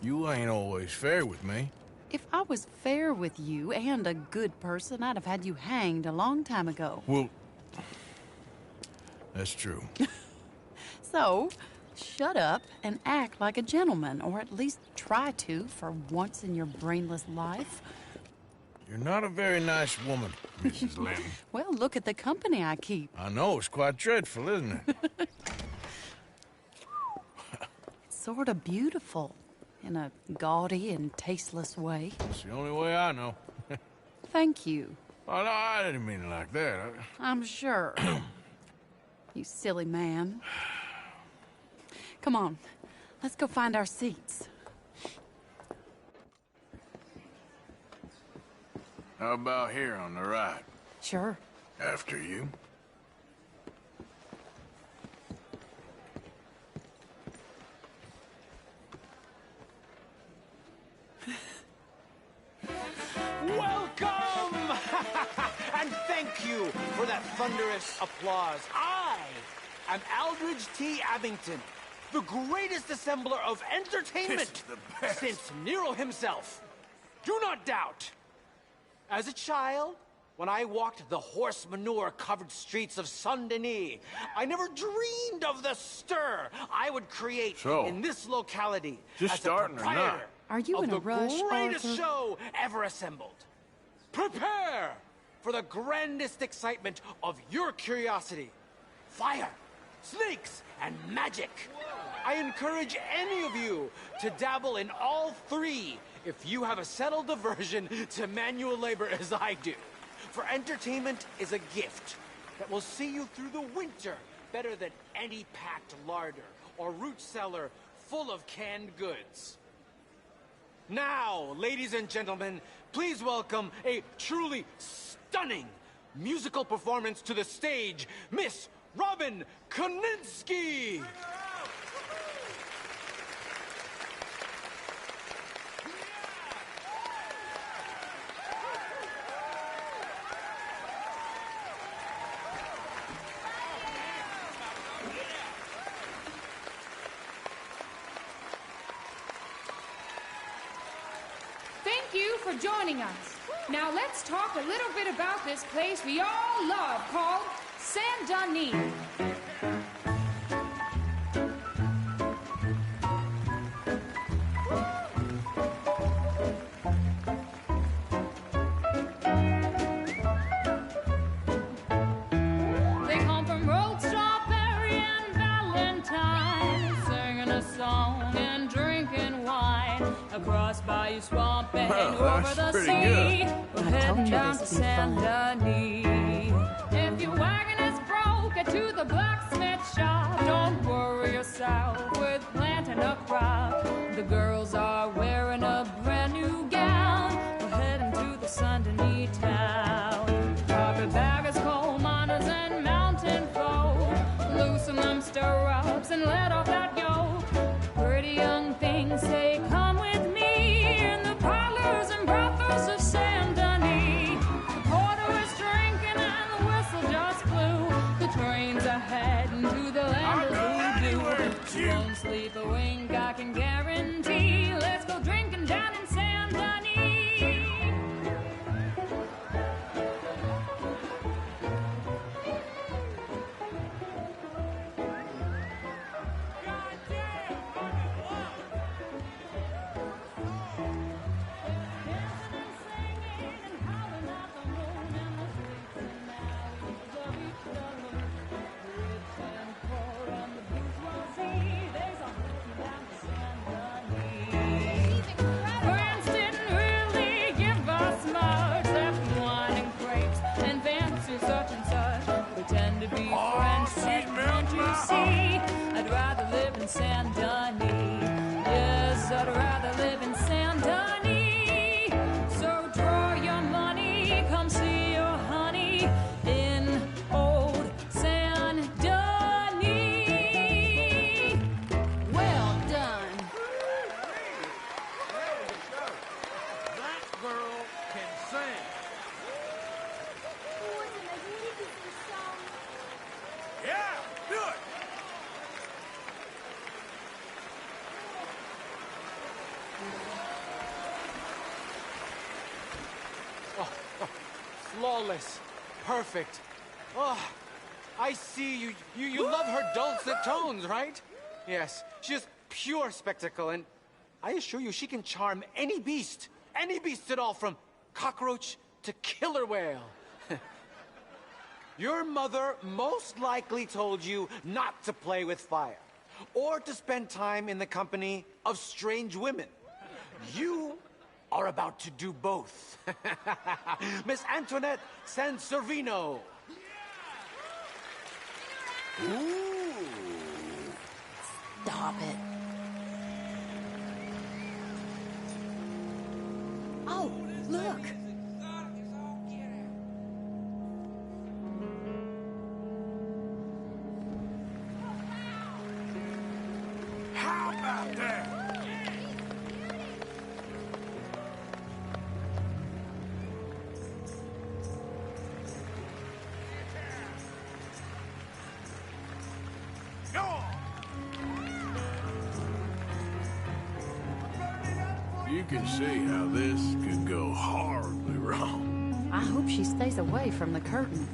you ain't always fair with me. If I was fair with you and a good person, I'd have had you hanged a long time ago. Well, that's true. So, shut up and act like a gentleman, or at least try to for once in your brainless life. You're not a very nice woman, Mrs. Lynn. Well, look at the company I keep. I know, it's quite dreadful, isn't it? It's sort of beautiful, in a gaudy and tasteless way. It's the only way I know. Thank you. Oh, no, I didn't mean it like that. I'm sure. You silly man. Come on, let's go find our seats. How about here on the right? Sure. After you. Welcome! And thank you for that thunderous applause. I am Aldridge T. Abington, the greatest assembler of entertainment since Nero himself. Do not doubt. As a child, when I walked the horse manure-covered streets of Saint-Denis, I never dreamed of the stir I would create in this locality just as starting a or not? proprietor Are you of in a the rush, greatest Arthur? show ever assembled. Prepare for the grandest excitement of your curiosity. Fire, snakes, and magic. I encourage any of you to dabble in all three if you have a settled aversion to manual labor as I do. For entertainment is a gift that will see you through the winter better than any packed larder or root cellar full of canned goods. Now, ladies and gentlemen, please welcome a truly stunning musical performance to the stage, Miss Robin Koninsky! Thank you for joining us. Now let's talk a little bit about this place we all love called Saint Denis. They come from Road Strawberry and Valentine, singing a song and drinking wine across Bayou Swamp and over the sea. We're heading down to Saint Denis. If your wagon is broke, get to the blacksmith shop. Don't worry yourself with planting a crop. The girls are wearing a brand new gown. We're heading to the Saint Denis town. Carpetbaggers, coal miners, and mountain folk, loosen them stirrups and let off that yoke. Pretty young things say, come with me in the parlors and brothels of Saint Denis. The porter is drinking and the whistle just blew. The trains are heading to the land of voodoo. You won't sleep a wink, I can guarantee. Let's go drinking down in Saint Denis. Friends didn't really give us much, except wine and grapes and fancy such and such. Pretend to be friends, but can't you see? I'd rather live in Saint Denis. Yes, I'd rather live in Saint Denis. So draw your money, come see your honey in old Saint Denis. Well done. That girl can sing. Yeah, do it. Flawless. Perfect. Oh, I see you love her dulcet tones, right? Yes, she is pure spectacle, and I assure you she can charm any beast at all, from cockroach to killer whale. Your mother most likely told you not to play with fire, or to spend time in the company of strange women. You are about to do both. Miss Antoinette Sanservino. Ooh. Stop it. Oh, look. How about that? Go on. You can see how this could go horribly wrong. I hope she stays away from the curtain.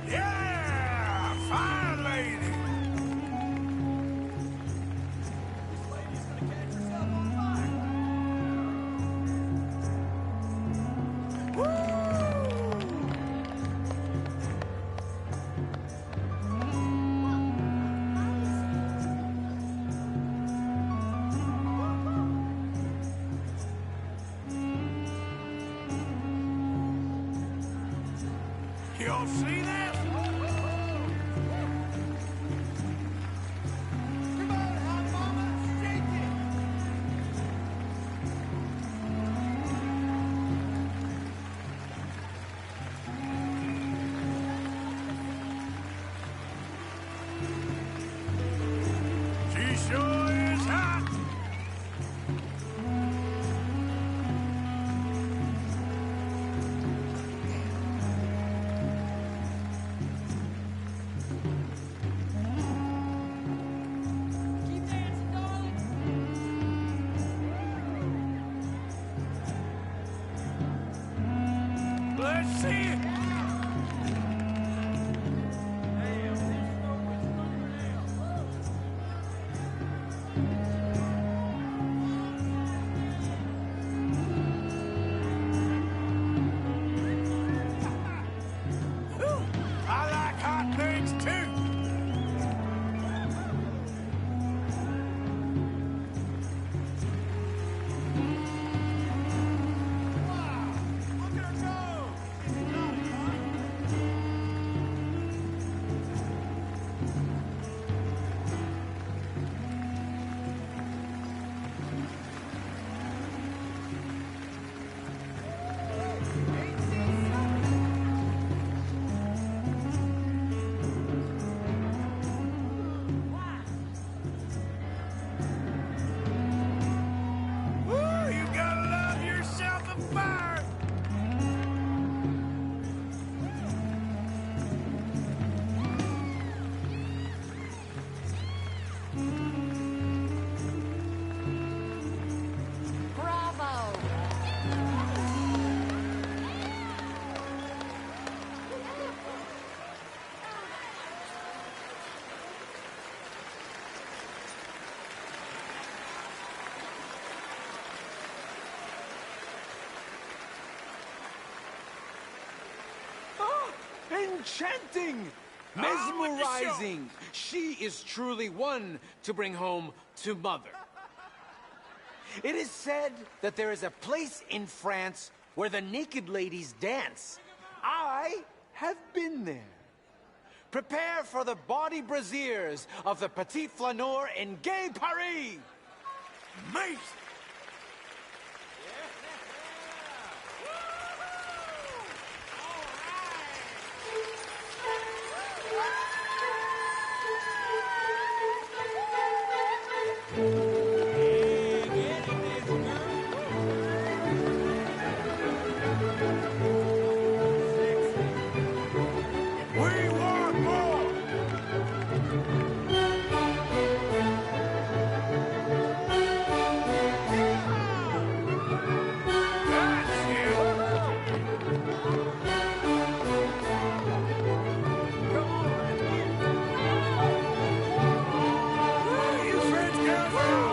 Yeah! Fine lady! Y'all see that? I see it! I like hot things too! You gotta love yourself a fire! Bravo! Enchanting! Mesmerizing! She is truly one to bring home to mother. It is said that there is a place in France where the naked ladies dance. I have been there. Prepare for the bawdy braziers of the Petit Flaneur in Gay Paris! Amazing! We want more! That's it! You French girls are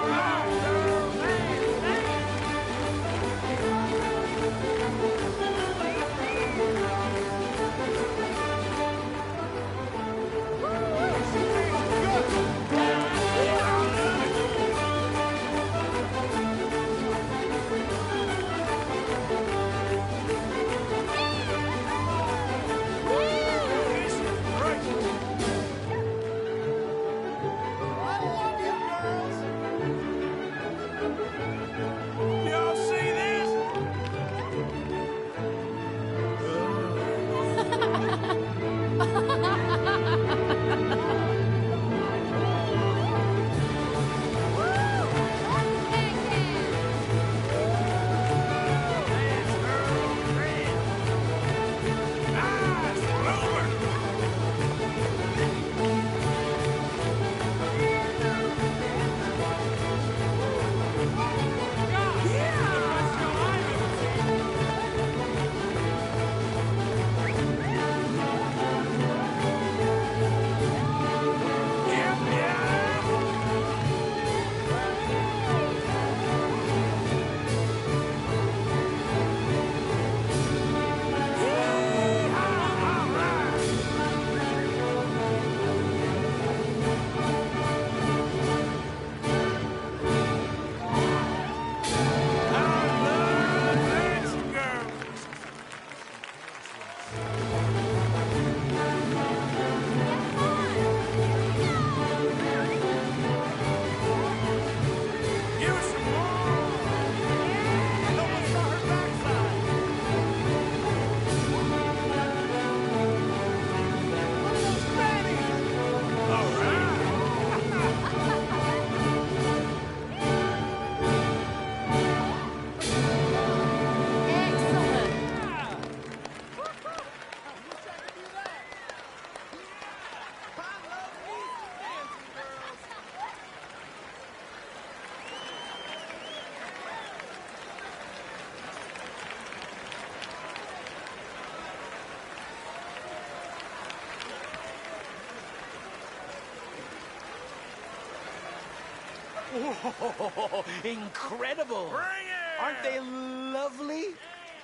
Whoa, incredible! Bring it! Aren't they lovely?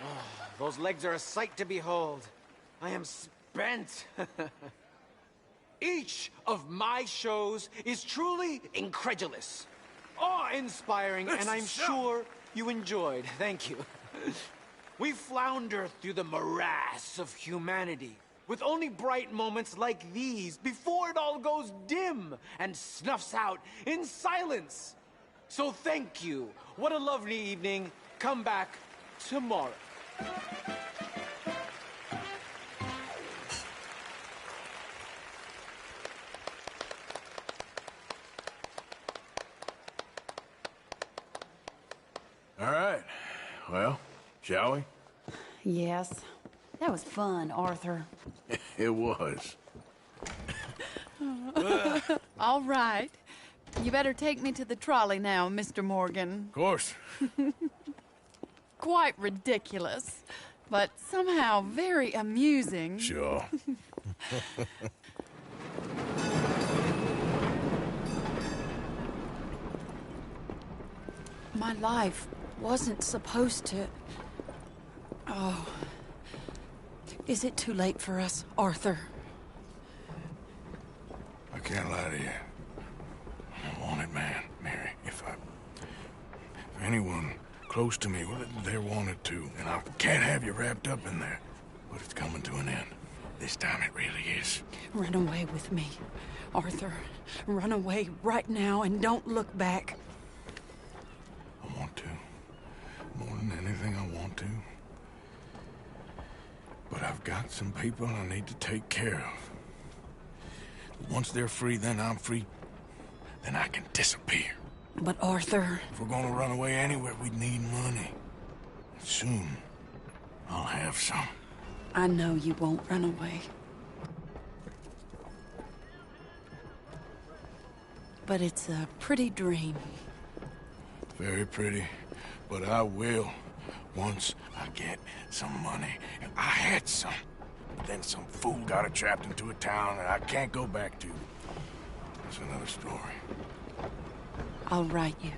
Oh, those legs are a sight to behold. I am spent. Each of my shows is truly incredulous, awe-inspiring, and I'm sure you enjoyed. Thank you. We flounder through the morass of humanity, with only bright moments like these before it all goes dim and snuffs out in silence. So thank you. What a lovely evening. Come back tomorrow. All right. Well, shall we? Yes. That was fun, Arthur. It was. All right. You better take me to the trolley now, Mr. Morgan. Of course. Quite ridiculous, but somehow very amusing. Sure. My life wasn't supposed to... Oh. Is it too late for us, Arthur? I can't lie to you. I'm a wanted man, Mary. If anyone close to me, well, they're wanted too. And I can't have you wrapped up in there. But it's coming to an end. This time it really is. Run away with me, Arthur. Run away right now and don't look back. I want to. More than anything, I want to. But I've got some people I need to take care of. Once they're free, then I'm free. Then I can disappear. But Arthur... If we're gonna run away anywhere, we need money. Soon, I'll have some. I know you won't run away. But it's a pretty dream. Very pretty. But I will. Once I get some money. I had some. But then some fool got it trapped into a town that I can't go back to. That's another story. I'll write you.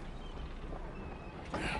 Yeah.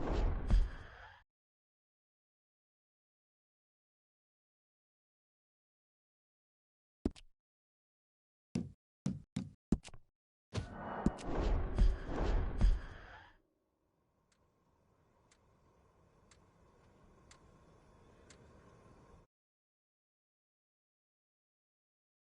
You